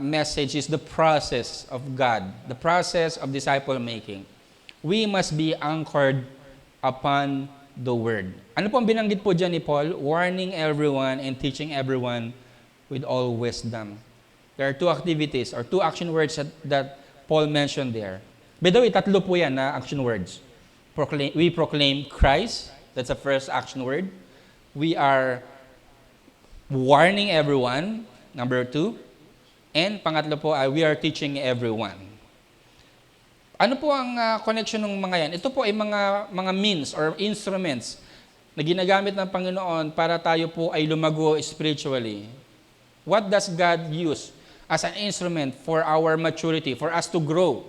message is the process of God, the process of disciple-making. We must be anchored upon the Word. Ano po ang binanggit po dyan ni Paul? Warning everyone and teaching everyone with all wisdom. There are two activities or two action words that Paul mentioned there. By the way, tatlo po yan na action words. We proclaim Christ. That's the first action word. We are warning everyone. Number 2. And pangatlo po ay we are teaching everyone. Ano po ang connection ng mga yan? Ito po ay mga means or instruments na ginagamit ng Panginoon para tayo po ay lumago spiritually. What does God use as an instrument for our maturity, for us to grow?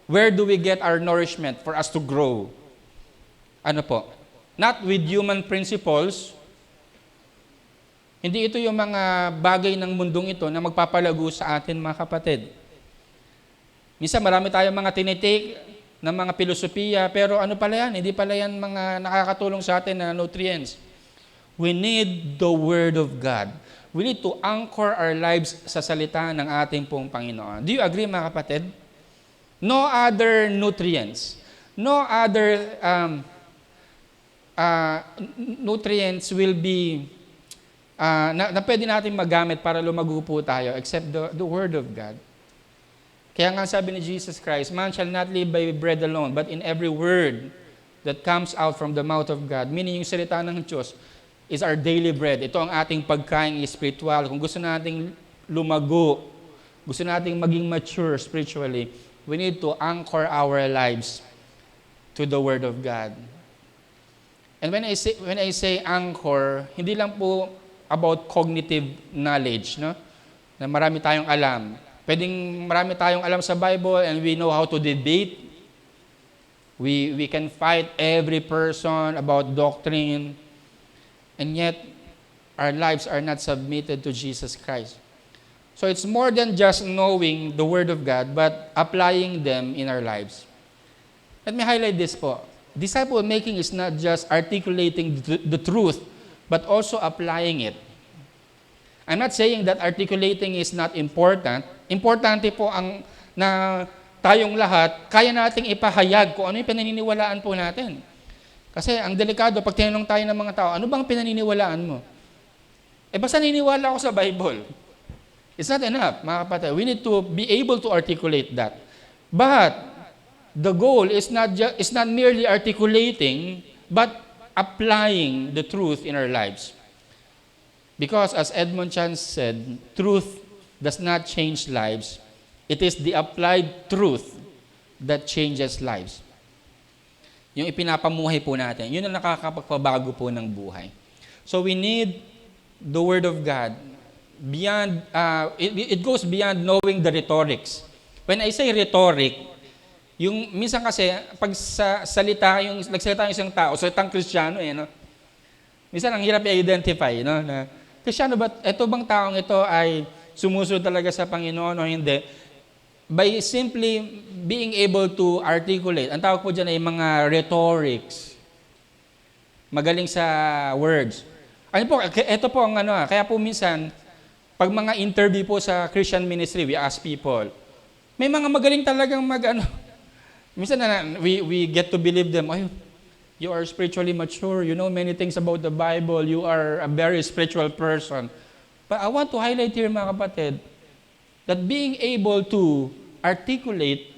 Where do we get our nourishment for us to grow? Ano po? Not with human principles. Hindi ito yung mga bagay ng mundong ito na magpapalago sa atin, mga kapatid. Minsan marami tayong mga tinitake ng mga filosofiya, pero ano pala yan? Hindi pala yan mga nakakatulong sa atin na nutrients. We need the Word of God. We need to anchor our lives sa salita ng ating pong Panginoon. Do you agree, mga kapatid? No other nutrients, no other nutrients will be na pwede natin magamit para lumago po tayo except the Word of God. Kaya nga sabi ni Jesus Christ, man shall not live by bread alone, but in every word that comes out from the mouth of God. Meaning yung salita ng Diyos is our daily bread. Ito ang ating pagkain spiritual. Kung gusto nating lumago, gusto nating maging mature spiritually, we need to anchor our lives to the Word of God. And when I say anchor, hindi lang po about cognitive knowledge, no? Na marami tayong alam. Pwedeng marami tayong alam sa Bible and we know how to debate. We can fight every person about doctrine. And yet, our lives are not submitted to Jesus Christ. So it's more than just knowing the Word of God, but applying them in our lives. Let me highlight this po. Disciple making is not just articulating the truth, but also applying it. I'm not saying that articulating is not important. Importante po ang na tayong lahat, kaya nating ipahayag kung ano yung pinaniniwalaan po natin. Kasi ang delikado, pag tinanong tayo ng mga tao, ano bang pinaniniwalaan mo? Basta naniniwala ako sa Bible. It's not enough, mga kapatid. We need to be able to articulate that. But the goal is not merely articulating, but applying the truth in our lives. Because as Edmund Chan said, truth does not change lives. It is the applied truth that changes lives. Yung ipinapamuhay po natin, yun ang nakakapagpabago po ng buhay. So we need the Word of God. Beyond, it goes beyond knowing the rhetorics. When I say rhetoric, yung minsan kasi, pag nagsalita yung isang tao, salitang Kristiyano, no? Minsan ang hirap i-identify, no? Na, Kristiyano ba, ito bang taong ito ay sumusunod talaga sa Panginoon o hindi? By simply being able to articulate, ang tawag po dyan ay mga rhetorics. Magaling sa words. Ano po, ito po ang kaya po minsan, pag mga interview po sa Christian ministry, we ask people, may mga magaling talagang minsan we get to believe them, you are spiritually mature, you know many things about the Bible, you are a very spiritual person. But I want to highlight here, mga kapatid, that being able to articulate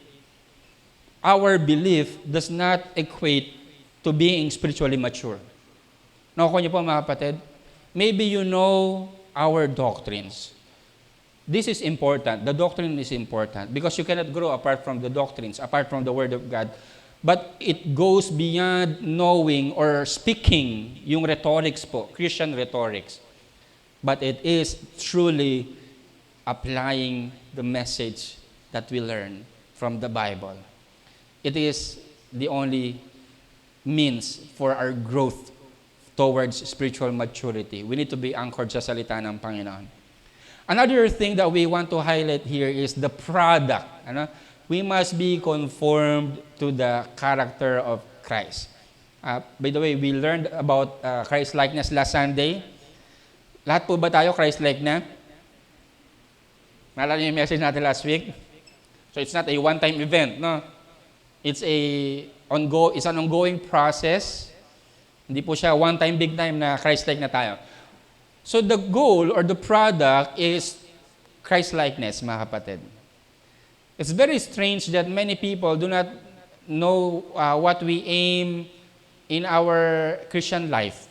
our belief does not equate to being spiritually mature. Nakuha niyo po mga kapatid? Maybe you know our doctrines. This is important. The doctrine is important because you cannot grow apart from the doctrines, apart from the Word of God. But it goes beyond knowing or speaking yung rhetorics po, Christian rhetorics. But it is truly applying the message that we learn from the Bible. It is the only means for our growth towards spiritual maturity. We need to be anchored sa salita ng Panginoon. Another thing that we want to highlight here is the product. Ano? We must be conformed to the character of Christ. By the way, we learned about Christ-likeness last Sunday. Lahat po ba tayo Christ-like na? Naalala niyo yung message natin last week? So it's not a one-time event, no? It's an ongoing process. Hindi po siya one-time, big time na Christ-like na tayo. So the goal or the product is Christ-likeness, mga kapatid. It's very strange that many people do not know what we aim in our Christian life.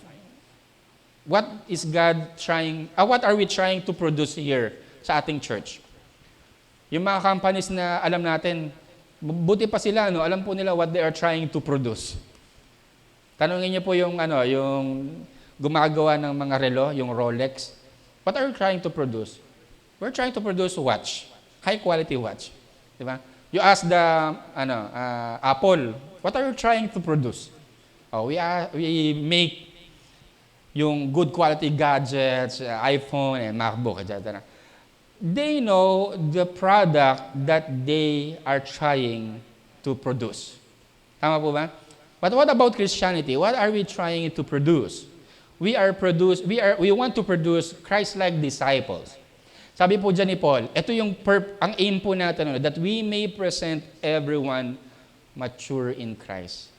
What is God trying, what are we trying to produce here sa ating church? Yung mga companies na alam natin, buti pa sila, no? Alam po nila what they are trying to produce. Tanungin niyo po yung gumagawa ng mga relo, yung Rolex. What are you trying to produce? We're trying to produce watch. High quality watch. Diba? You ask the Apple, what are you trying to produce? We make yung good quality gadgets, iPhone and MacBook, etc. They know the product that they are trying to produce. Tama po ba? But what about Christianity? What are we trying to produce? We want to produce Christ-like disciples. Sabi po dyan ni Paul, ito yung ang aim po natin, that we may present everyone mature in Christ.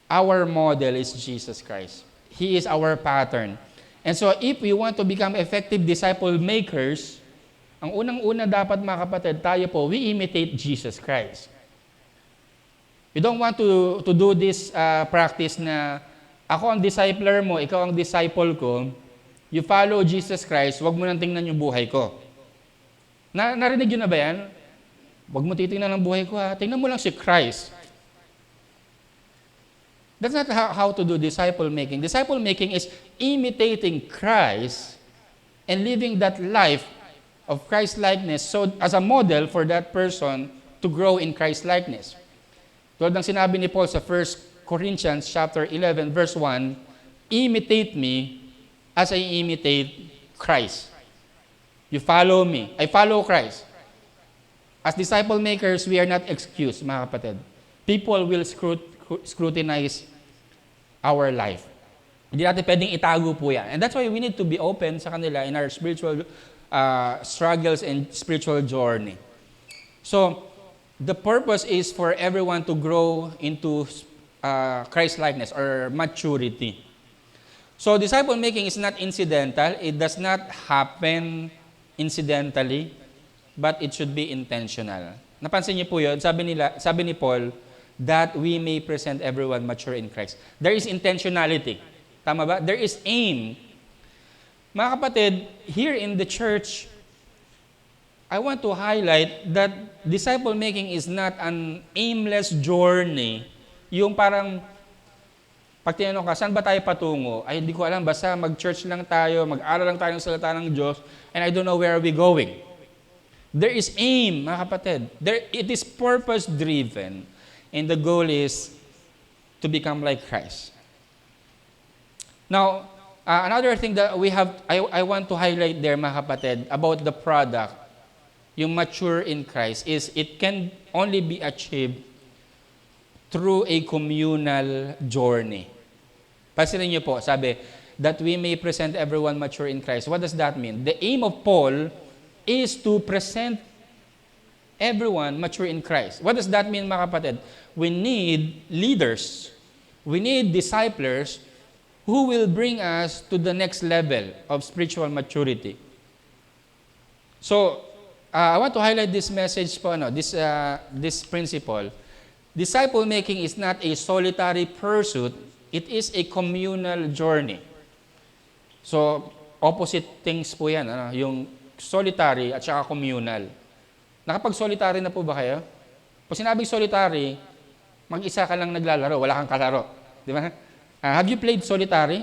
Our model is Jesus Christ. He is our pattern. And so if we want to become effective disciple makers, ang unang-una dapat mga kapatid, tayo po, we imitate Jesus Christ. You don't want to do this practice na ako ang discipler mo, ikaw ang disciple ko, you follow Jesus Christ, wag mo nang tingnan yung buhay ko. Narinig yun na ba yan? Wag mo titingnan ang buhay ko ha, tingnan mo lang si Christ. That's not how to do disciple making. Disciple making is imitating Christ and living that life of Christ-likeness so as a model for that person to grow in Christ-likeness. Tulad ng sinabi ni Paul sa 1 Corinthians chapter 11 verse 1, imitate me as I imitate Christ. You follow me. I follow Christ. As disciple makers, we are not excused, mga kapatid. People will scrutinize our life. Hindi natin pwedeng itago po yan. And that's why we need to be open sa kanila in our spiritual struggles and spiritual journey. So, the purpose is for everyone to grow into Christ-likeness or maturity. So, disciple making is not incidental. It does not happen incidentally, but it should be intentional. Napansin niyo po yun? Sabi ni Paul, that we may present everyone mature in Christ. There is intentionality. Tama ba? There is aim. Mga kapatid, here in the church, I want to highlight that disciple making is not an aimless journey. Yung parang, pag tinanong ka, saan ba tayo patungo? Ay, hindi ko alam, basta mag-church lang tayo, mag-aral lang tayo ng salita ng Diyos, and I don't know where are we going. There is aim, mga kapatid. It is purpose-driven, and the goal is to become like Christ. Now, another thing that I want to highlight there, mga kapatid, about the product, yung mature in Christ, is it can only be achieved through a communal journey. Pansinin niyo po, sabi, that we may present everyone mature in Christ. What does that mean? The aim of Paul is to present everyone mature in Christ. What does that mean, mga kapatid? We need leaders. We need disciplers who will bring us to the next level of spiritual maturity. So, I want to highlight this message po, this principle. Disciple making is not a solitary pursuit, it is a communal journey. So, opposite things po yan, yung solitary at saka communal. Nakapag-solitary na po ba kayo? Pag sinabing solitary, mag-isa ka lang naglalaro, wala kang kalaro. Di ba? Have you played solitary?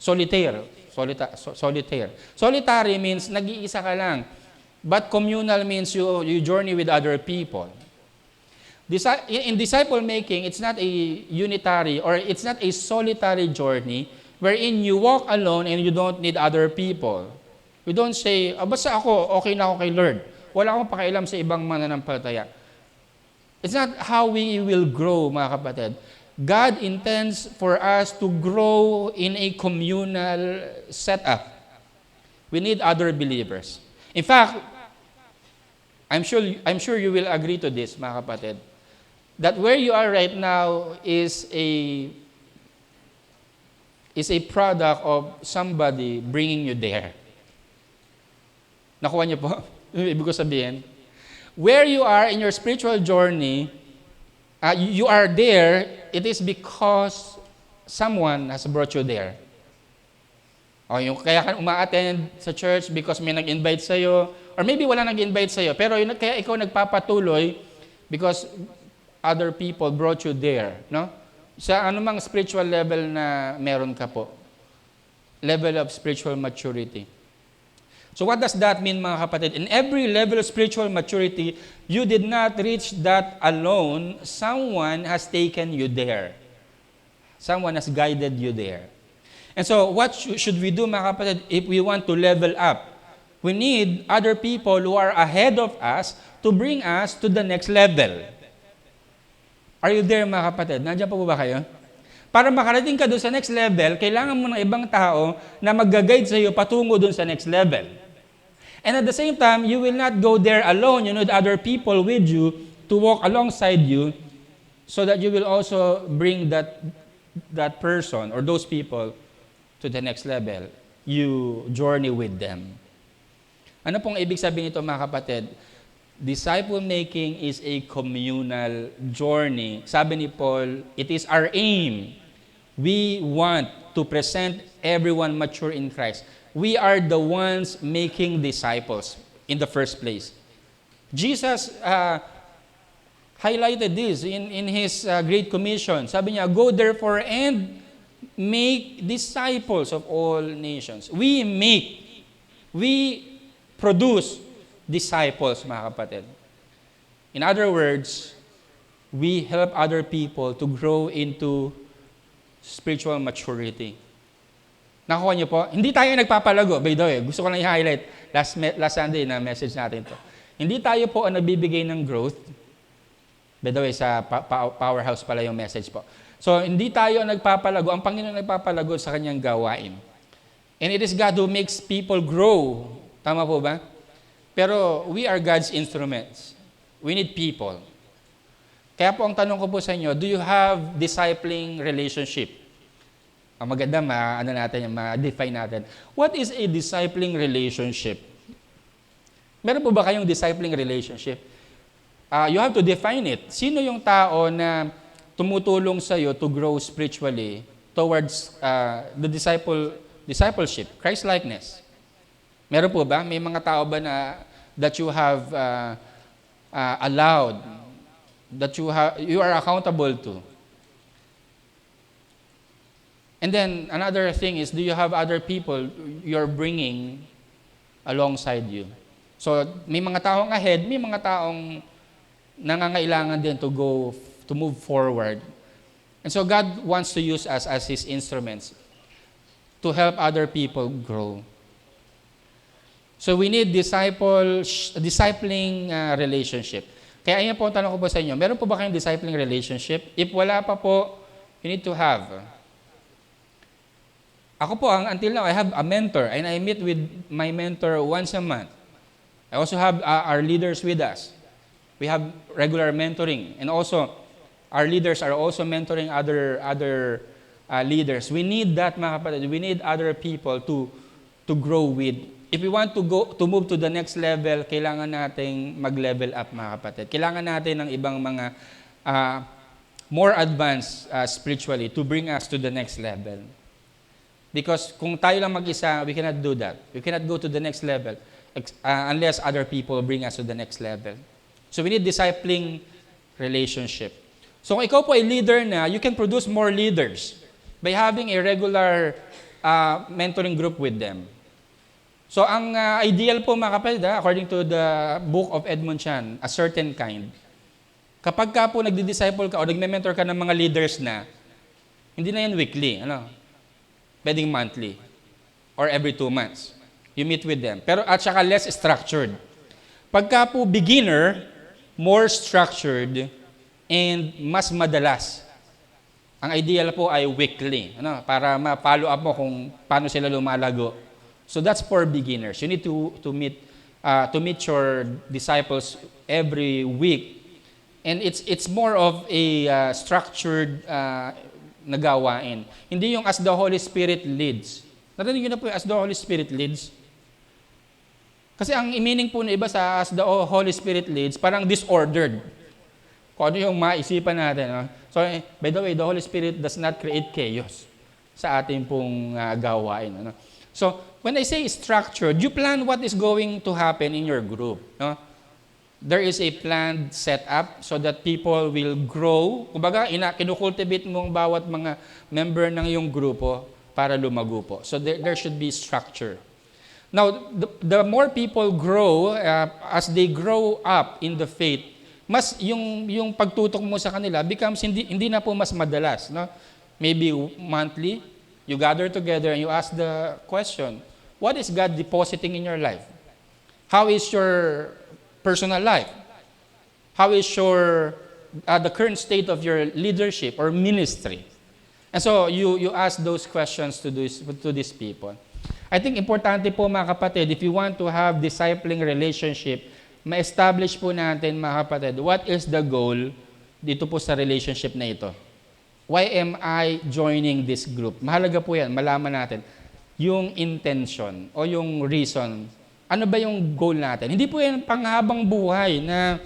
Solitaire. Solitaire. Solitary means nag-iisa ka lang. But communal means you journey with other people. In disciple making, it's not a unitary or it's not a solitary journey wherein you walk alone and you don't need other people. You don't say, basta ako, okay na ako kay Lord. Wala akong pakialam sa ibang mananampalataya. It's not how we will grow, mga kapatid. God intends for us to grow in a communal setup. We need other believers. In fact, I'm sure you will agree to this, mga kapatid, that where you are right now is a product of somebody bringing you there. Nakuha niyo po? Ibig ko sabihin, where you are in your spiritual journey, you are there, it is because someone has brought you there. O yung kaya ka uma-attend sa church because may nag-invite sa'yo, or maybe wala nag-invite sa'yo, pero kaya ikaw nagpapatuloy because other people brought you there, no? Sa anumang spiritual level na meron ka po. Level of spiritual maturity. So what does that mean, mga kapatid? In every level of spiritual maturity, you did not reach that alone. Someone has taken you there. Someone has guided you there. And so what should we do, mga kapatid, if we want to level up? We need other people who are ahead of us to bring us to the next level. Are you there, mga kapatid? Nandiyan pa po ba kayo? Para makarating ka doon sa next level, kailangan mo ng ibang tao na mag-guide sa iyo patungo doon sa next level. And at the same time, you will not go there alone. You need other people with you to walk alongside you so that you will also bring that person or those people to the next level. You journey with them. Ano pong ibig sabihin nito, mga kapatid? Disciple making is a communal journey. Sabi ni Paul, it is our aim. We want to present everyone mature in Christ. We are the ones making disciples in the first place. Jesus highlighted this in his Great Commission. Sabi niya, go therefore and make disciples of all nations. We produce disciples, mga kapatid. In other words, we help other people to grow into spiritual maturity. Nakuha niyo po? Hindi tayo nagpapalago. By the way, gusto ko lang i-highlight last Sunday na message natin to. Hindi tayo po ang nagbibigay ng growth. By the way, sa Powerhouse pala yung message po. So, hindi tayo ang nagpapalago. Ang Panginoon nagpapalago sa kanyang gawain. And it is God who makes people grow. Tama po ba? Pero we are God's instruments. We need people. Kaya po ang tanong ko po sa inyo, do you have discipling relationship? Ang maganda, ma-define natin. What is a discipling relationship? Meron po ba kayong discipling relationship? You have to define it. Sino yung tao na tumutulong sa iyo to grow spiritually towards the discipleship, Christ-likeness? Meron po ba? May mga tao ba na that you have allowed, that you are accountable to? And then another thing is, do you have other people you're bringing alongside you? So may mga taong ahead, may mga taong nangangailangan din to move forward. And so God wants to use us as His instruments to help other people grow. So we need discipling relationship. Kaya ayan po ang tanong ko po sa inyo, meron po ba kayong discipling relationship? If wala pa po, you need to have. Ako po, until now, I have a mentor and I meet with my mentor once a month. I also have our leaders with us. We have regular mentoring. And also, our leaders are also mentoring other leaders. We need that, mga kapatid. We need other people to grow with if we want to move to the next level, kailangan nating mag-level up, mga kapatid. Kailangan natin ng ibang mga more advanced spiritually to bring us to the next level. Because kung tayo lang mag-isa, we cannot do that. We cannot go to the next level unless other people bring us to the next level. So we need discipling relationship. So kung ikaw po ay leader na, you can produce more leaders by having a regular mentoring group with them. So ang ideal po, mga kapatid, according to the book of Edmund Chan, a certain kind. Kapag ka po nagdi-disciple ka o nagme-mentor ka ng mga leaders na, hindi na yan weekly, pwedeng monthly or every 2 months. You meet with them. Pero at saka less structured. Pagka po beginner, more structured and mas madalas. Ang ideal po ay weekly, para ma-follow up mo kung paano sila lumalago. So that's for beginners. You need to meet your disciples every week. And it's more of a structured nagawain. Hindi yung as the Holy Spirit leads. Narinig nyo na po yung as the Holy Spirit leads? Kasi ang meaning po na iba sa as the Holy Spirit leads, parang disordered. Kung ano yung maisipan natin. So, by the way, the Holy Spirit does not create chaos sa ating pong gawain. So, when I say structured, you plan what is going to happen in your group. There is a planned setup so that people will grow. Kumbaga, kinukultivate mo ang bawat mga member ng iyong grupo para lumago po. So there should be structure. Now, the more people grow, as they grow up in the faith, mas yung pagtutok mo sa kanila becomes hindi na po mas madalas. Maybe monthly, you gather together and you ask the question, what is God depositing in your life? How is your personal life? How is the current state of your leadership or ministry? And so you ask those questions to these people. I think importante po, mga kapatid, if you want to have discipling relationship, ma-establish po natin, mga kapatid, what is the goal dito po sa relationship na ito? Why am I joining this group? Mahalaga po yan, malaman natin yung intention o yung reason. Ano ba yung goal natin? Hindi po yan panghabang buhay na,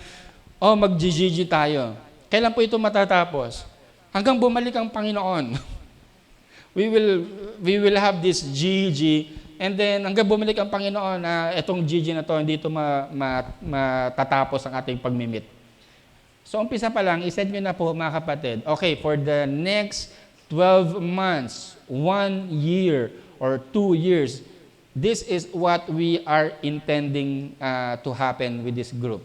mag-GG tayo. Kailan po ito matatapos? Hanggang bumalik ang Panginoon. We will have this GG, and then hanggang bumalik ang Panginoon na itong GG na to, hindi ito matatapos ang ating pagmimit. So umpisa pa lang, iset nyo na po, mga kapatid, okay, for the next 12 months, 1 year, or 2 years, this is what we are intending to happen with this group.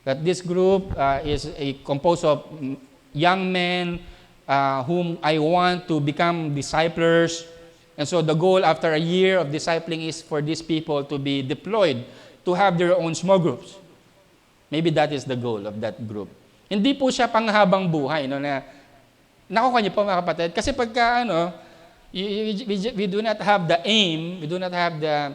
That this group is composed of young men whom I want to become disciplers. And so the goal after a year of discipling is for these people to be deployed to have their own small groups. Maybe that is the goal of that group. Hindi po siya panghabang buhay. Nakuha niyo po, mga kapatid. Kasi pagka, we do not have the aim, we do not have the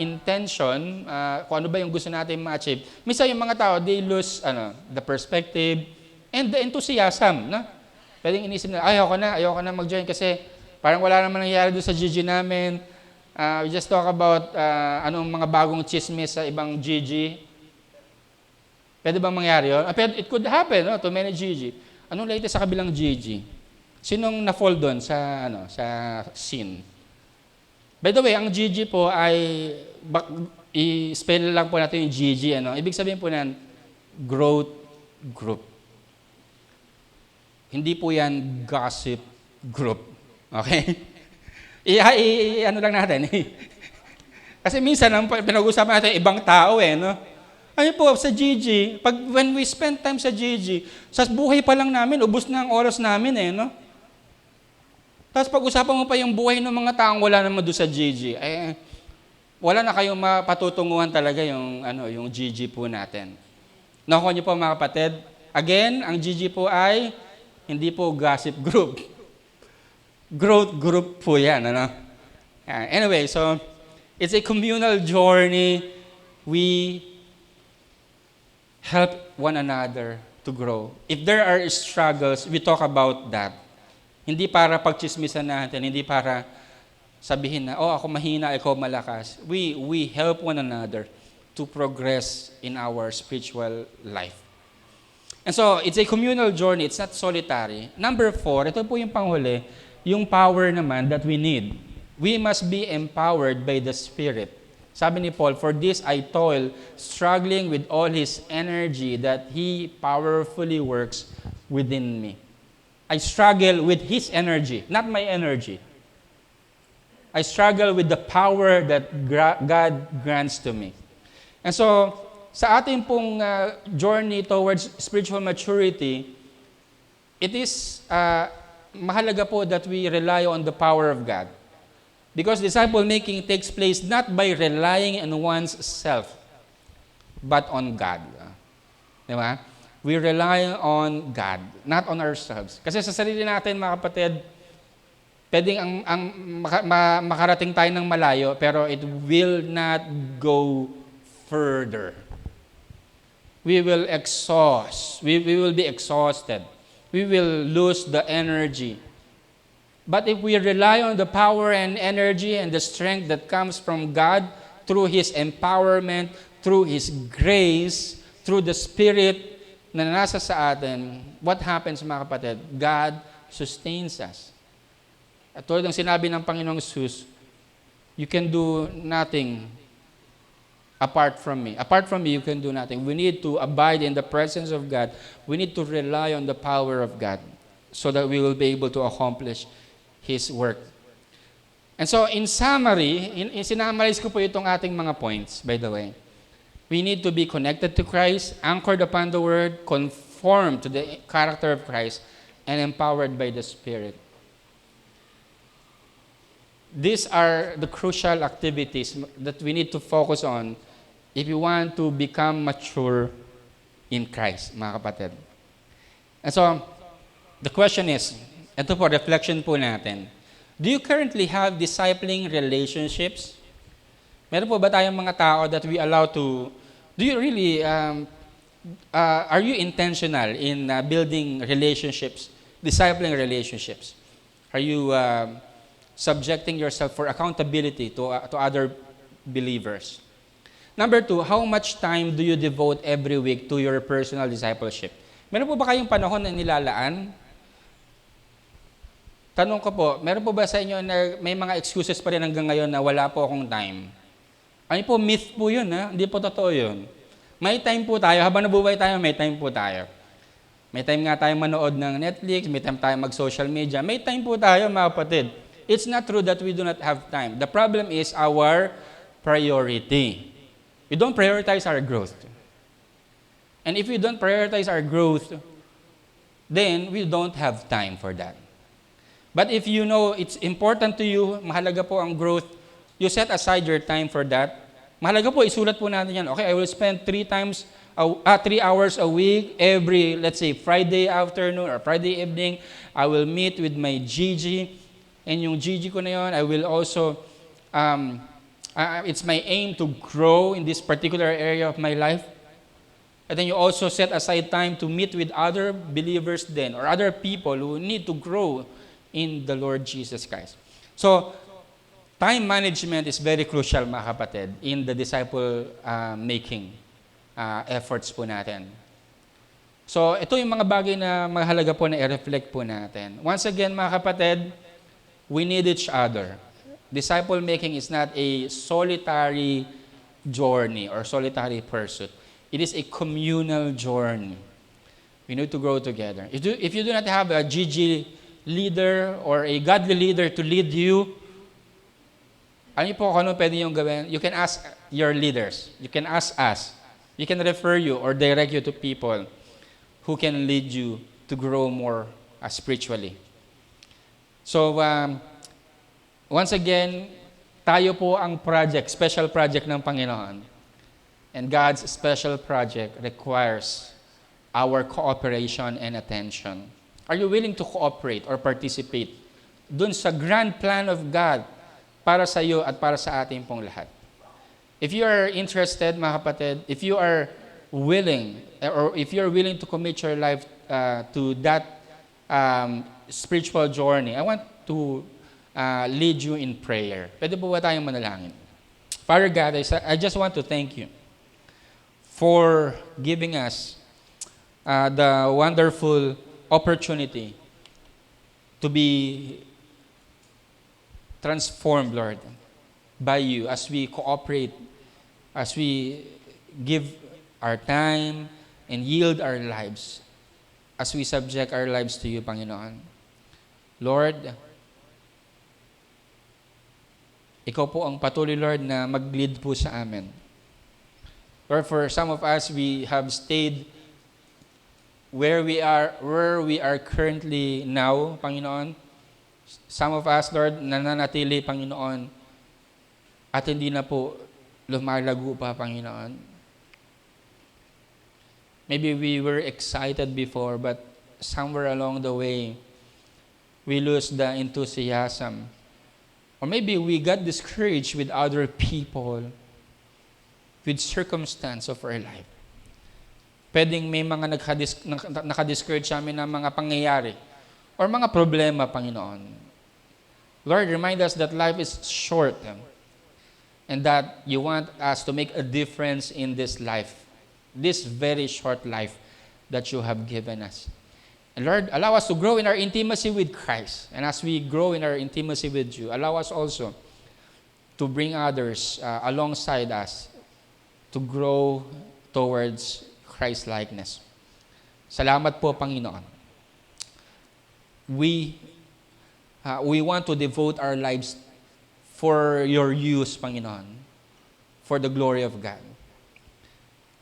intention, kung ano ba yung gusto natin ma-achieve. Minsan yung mga tao, they lose the perspective and the enthusiasm. Pwedeng inisip na, ayoko na mag-join kasi parang wala naman nangyayari doon sa GG namin. We just talk about anong mga bagong chismis sa ibang GG. Pwede bang mangyari yun? It could happen to many GG. Anong latest sa kabilang GG? Sinong na-fall doon sa scene? By the way, ang GG po ay, i-spell lang po natin yung GG. Ibig sabihin po na growth group. Hindi po yan gossip group. Okay? Ano lang natin. Kasi minsan, pinag-usapan natin ibang tao Ayun po, sa GG, when we spend time sa GG, sa buhay pa lang namin, ubos na ang oras namin Tapos pag-usapan mo pa yung buhay ng mga taong wala naman doon sa GG, wala na kayong mapatutunguhan talaga yung GG po natin. Nakuha niyo po, mga kapatid. Again, ang GG po ay hindi po gossip group. Growth group po yan. Anyway, so it's a communal journey. We help one another to grow. If there are struggles, we talk about that. Hindi para pagchismisan natin, hindi para sabihin na, oh, ako mahina, ikaw malakas. We help one another to progress in our spiritual life. And so, it's a communal journey. It's not solitary. Number 4, ito po yung panghuli, yung power naman that we need. We must be empowered by the Spirit. Sabi ni Paul, for this I toil, struggling with all His energy that He powerfully works within me. I struggle with His energy, not my energy. I struggle with the power that God grants to me. And so, sa ating pong journey towards spiritual maturity, it is mahalaga po that we rely on the power of God. Because disciple making takes place not by relying on one's self, but on God. Di ba? We rely on God, not on ourselves. Kasi sa sarili natin, mga kapatid, pwedeng makarating tayo ng malayo, pero it will not go further. We will exhaust. We will be exhausted. We will lose the energy. But if we rely on the power and energy and the strength that comes from God through His empowerment, through His grace, through the Spirit na nasa sa atin, what happens, mga kapatid? God sustains us. At tulad ng sinabi ng Panginoong Jesus, you can do nothing apart from me. Apart from me, you can do nothing. We need to abide in the presence of God. We need to rely on the power of God so that we will be able to accomplish His work. And so, in summary, sinamarize ko po itong ating mga points, by the way. We need to be connected to Christ, anchored upon the Word, conformed to the character of Christ, and empowered by the Spirit. These are the crucial activities that we need to focus on if you want to become mature in Christ, mga kapatid. And so, the question is, ito po, reflection po natin. Do you currently have discipling relationships? Meron po ba tayong mga tao that we allow to, do you really, are you intentional in building relationships, discipling relationships? Are you subjecting yourself for accountability to other believers? Number 2, how much time do you devote every week to your personal discipleship? Meron po ba kayong panahon na nilalaan? Tanong ko po, meron po ba sa inyo na may mga excuses pa rin hanggang ngayon na wala po akong time? Ano po, myth po yun, ha? Hindi po totoo yun. May time po tayo, habang nabuhay tayo, may time po tayo. May time nga tayo manood ng Netflix, may time tayo mag-social media, may time po tayo, mga kapatid. It's not true that we do not have time. The problem is our priority. We don't prioritize our growth. And if we don't prioritize our growth, then we don't have time for that. But if you know it's important to you, mahalaga po ang growth, you set aside your time for that. Mahalaga po, isulat po natin yan. Okay, I will spend 3 hours a week, every, let's say, Friday afternoon or Friday evening, I will meet with my GG. And yung GG ko na yun, I will also, it's my aim to grow in this particular area of my life. And then you also set aside time to meet with other believers then, or other people who need to grow in the Lord Jesus Christ. So, time management is very crucial, mga kapatid, in the disciple-making efforts po natin. So, ito yung mga bagay na mahalaga po na i-reflect po natin. Once again, mga kapatid, we need each other. Disciple-making is not a solitary journey or solitary pursuit. It is a communal journey. We need to grow together. If you do not have a GG leader or a godly leader to lead you, ano po kung ano pwede niyong gawin? You can ask your leaders. You can ask us. We can refer you or direct you to people who can lead you to grow more spiritually. So, once again, tayo po ang project, special project ng Panginoon. And God's special project requires our cooperation and attention. Are you willing to cooperate or participate dun sa grand plan of God para sa iyo at para sa ating pong lahat? If you are interested, mga kapatid, if you are willing, or if you are willing to commit your life to that spiritual journey, I want to lead you in prayer. Pwede po ba tayong manalangin? Father God, I just want to thank you for giving us the wonderful opportunity to be transformed, Lord, by you as we cooperate, as we give our time and yield our lives, as we subject our lives to you, Panginoon. Lord, ikaw po ang patuloy, Lord, na mag-lead po sa amin. Lord, for some of us, we have stayed where we are currently now, Panginoon. Some of us, Lord, nananatili, Panginoon, at hindi na po lumalago pa, Panginoon. Maybe we were excited before, but somewhere along the way, we lose the enthusiasm. Or maybe we got discouraged with other people, with circumstance of our life. Pwedeng may mga nakadiscourage sa amin ng mga pangyayari or mga problema, Panginoon. Lord, remind us that life is short and that you want us to make a difference in this life, this very short life that you have given us. And Lord, allow us to grow in our intimacy with Christ. And as we grow in our intimacy with you, allow us also to bring others alongside us to grow towards Christ-likeness. Salamat po, Panginoon. We want to devote our lives for your use, Panginoon, for the glory of God.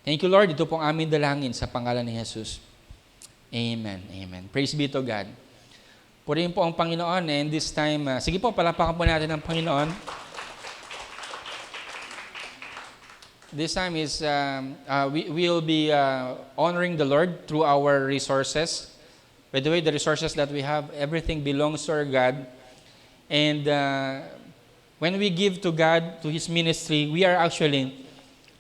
Thank you, Lord. Ito pong aming dalangin sa pangalan ni Jesus. Amen. Amen. Praise be to God. Purihin po ang Panginoon. And this time, sige po, palapakan po natin ang Panginoon. This time is, we will be honoring the Lord through our resources. By the way, the resources that we have, everything belongs to our God. And when we give to God, to His ministry, we are actually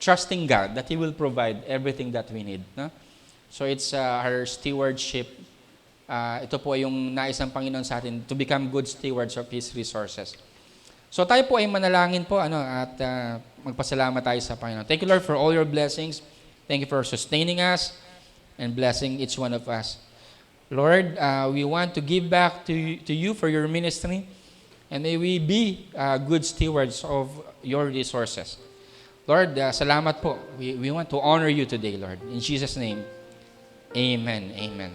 trusting God that He will provide everything that we need. No? So it's our stewardship. Ito po yung nais ng Panginoon sa atin to become good stewards of His resources. So tayo po ay manalangin po at magpasalamat tayo sa Panginoon. Thank you, Lord, for all your blessings. Thank you for sustaining us and blessing each one of us. Lord, we want to give back to you for your ministry, and may we be good stewards of your resources. Lord, salamat po. We want to honor you today, Lord. In Jesus' name, amen. Amen.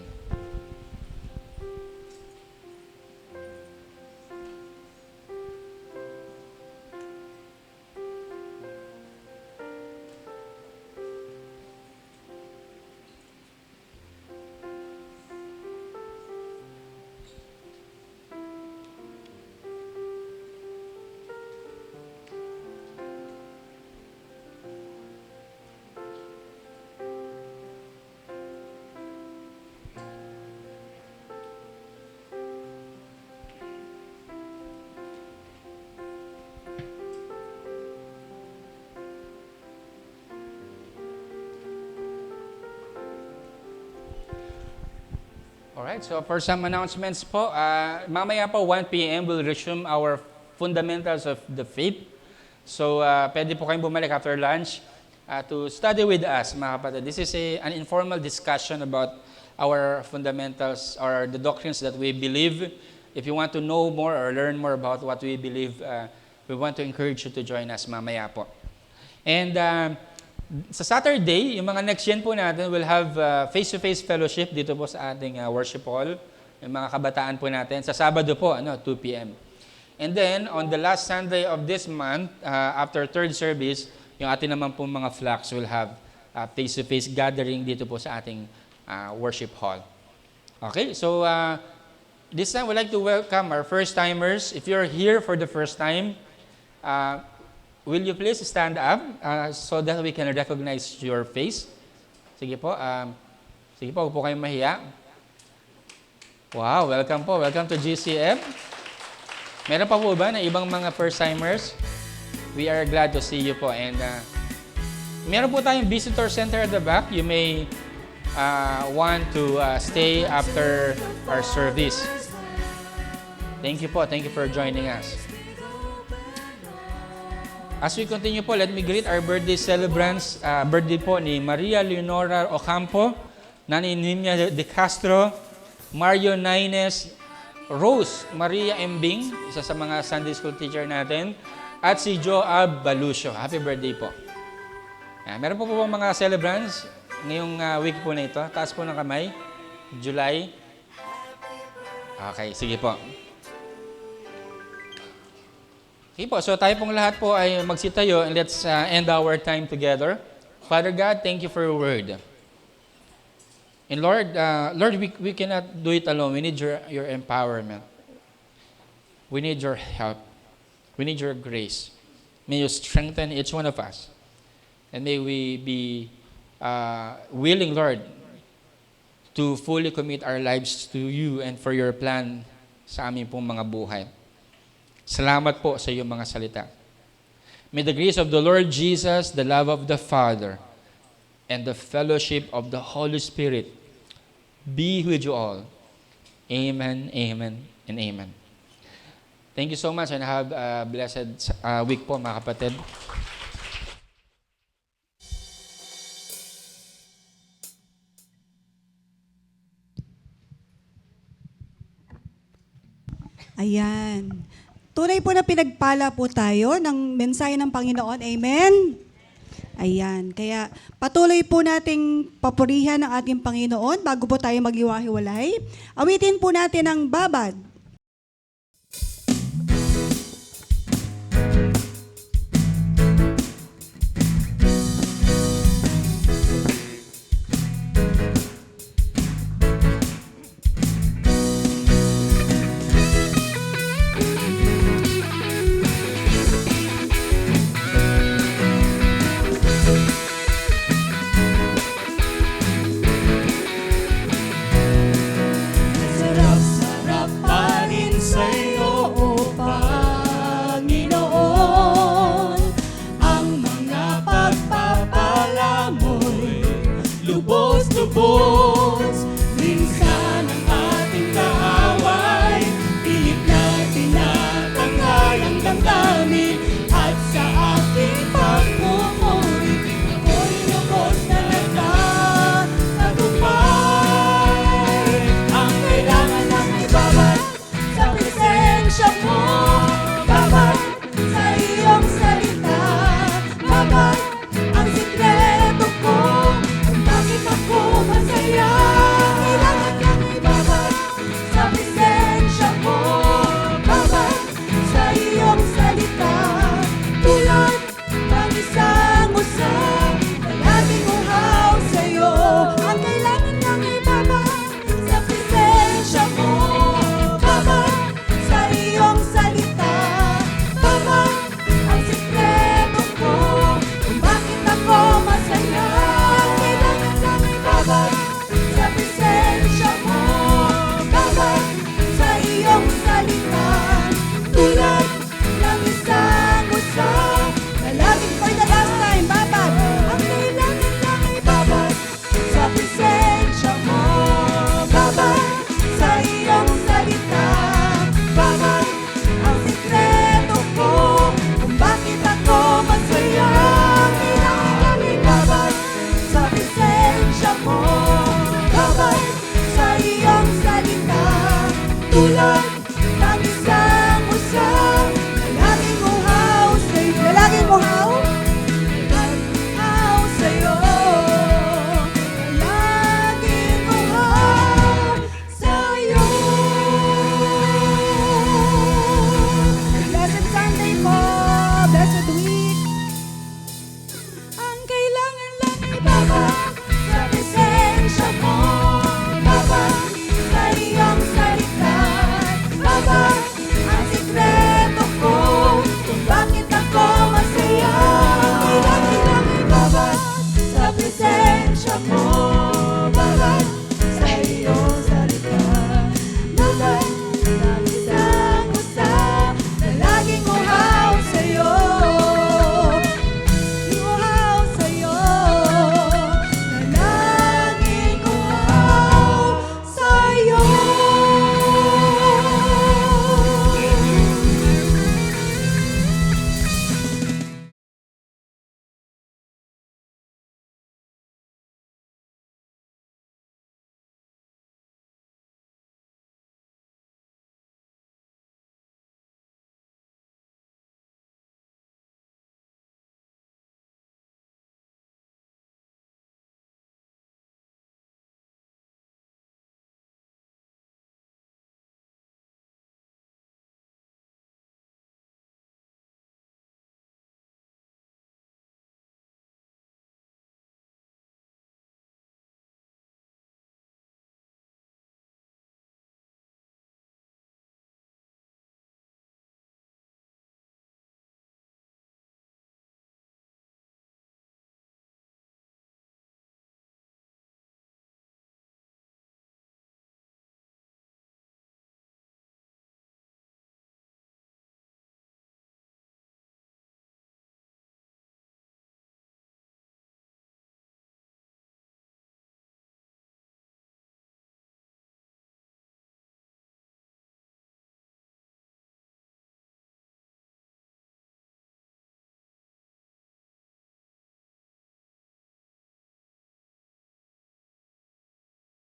Alright, so for some announcements po, mamaya po 1 p.m. we'll resume our fundamentals of the faith. So pwede po kayong bumalik after lunch to study with us, mga kapatid. This is an informal discussion about our fundamentals or the doctrines that we believe. If you want to know more or learn more about what we believe, we want to encourage you to join us mamaya po. And sa Saturday, yung mga next gen po natin will have face-to-face fellowship dito po sa ating worship hall. Yung mga kabataan po natin. Sa Sabado po, 2 p.m. And then, on the last Sunday of this month, after third service, yung ating naman po mga flocks will have face-to-face gathering dito po sa ating worship hall. Okay, so this time we'd like to welcome our first-timers. If you're here for the first time, will you please stand up so that we can recognize your face? Sige po, huwag po kayong mahiya. Wow, welcome po. Welcome to GCF. Meron pa po ba na ibang mga first-timers? We are glad to see you po. And meron po tayong visitor center at the back. You may want to stay after our service. Thank you po. Thank you for joining us. As we continue po, let me greet our birthday celebrants. Birthday po ni Maria Leonora Ocampo, Nani Nimia de Castro, Mario Naines, Rose Maria Embing, isa sa mga Sunday school teacher natin, at si Joab Balucio. Happy birthday po. Meron po po mga celebrants ngayong week po na ito. Taas po ng kamay. July. Okay, sige po. Okay po, so tayo pong lahat po ay magsitayo and let's end our time together. Father God, thank you for your word. And Lord, we cannot do it alone. We need your empowerment. We need your help. We need your grace. May you strengthen each one of us. And may we be willing, Lord, to fully commit our lives to you and for your plan sa aming pong mga buhay. Salamat po sa iyong mga salita. May the grace of the Lord Jesus, the love of the Father, and the fellowship of the Holy Spirit be with you all. Amen, amen, and amen. Thank you so much and have a blessed week po mga kapatid. Ayan. Tunay po na pinagpala po tayo ng mensahe ng Panginoon. Amen? Ayan. Kaya patuloy po nating papurihan ang ating Panginoon bago po tayo maghiwa-hiwalay. Awitin po natin ang babad.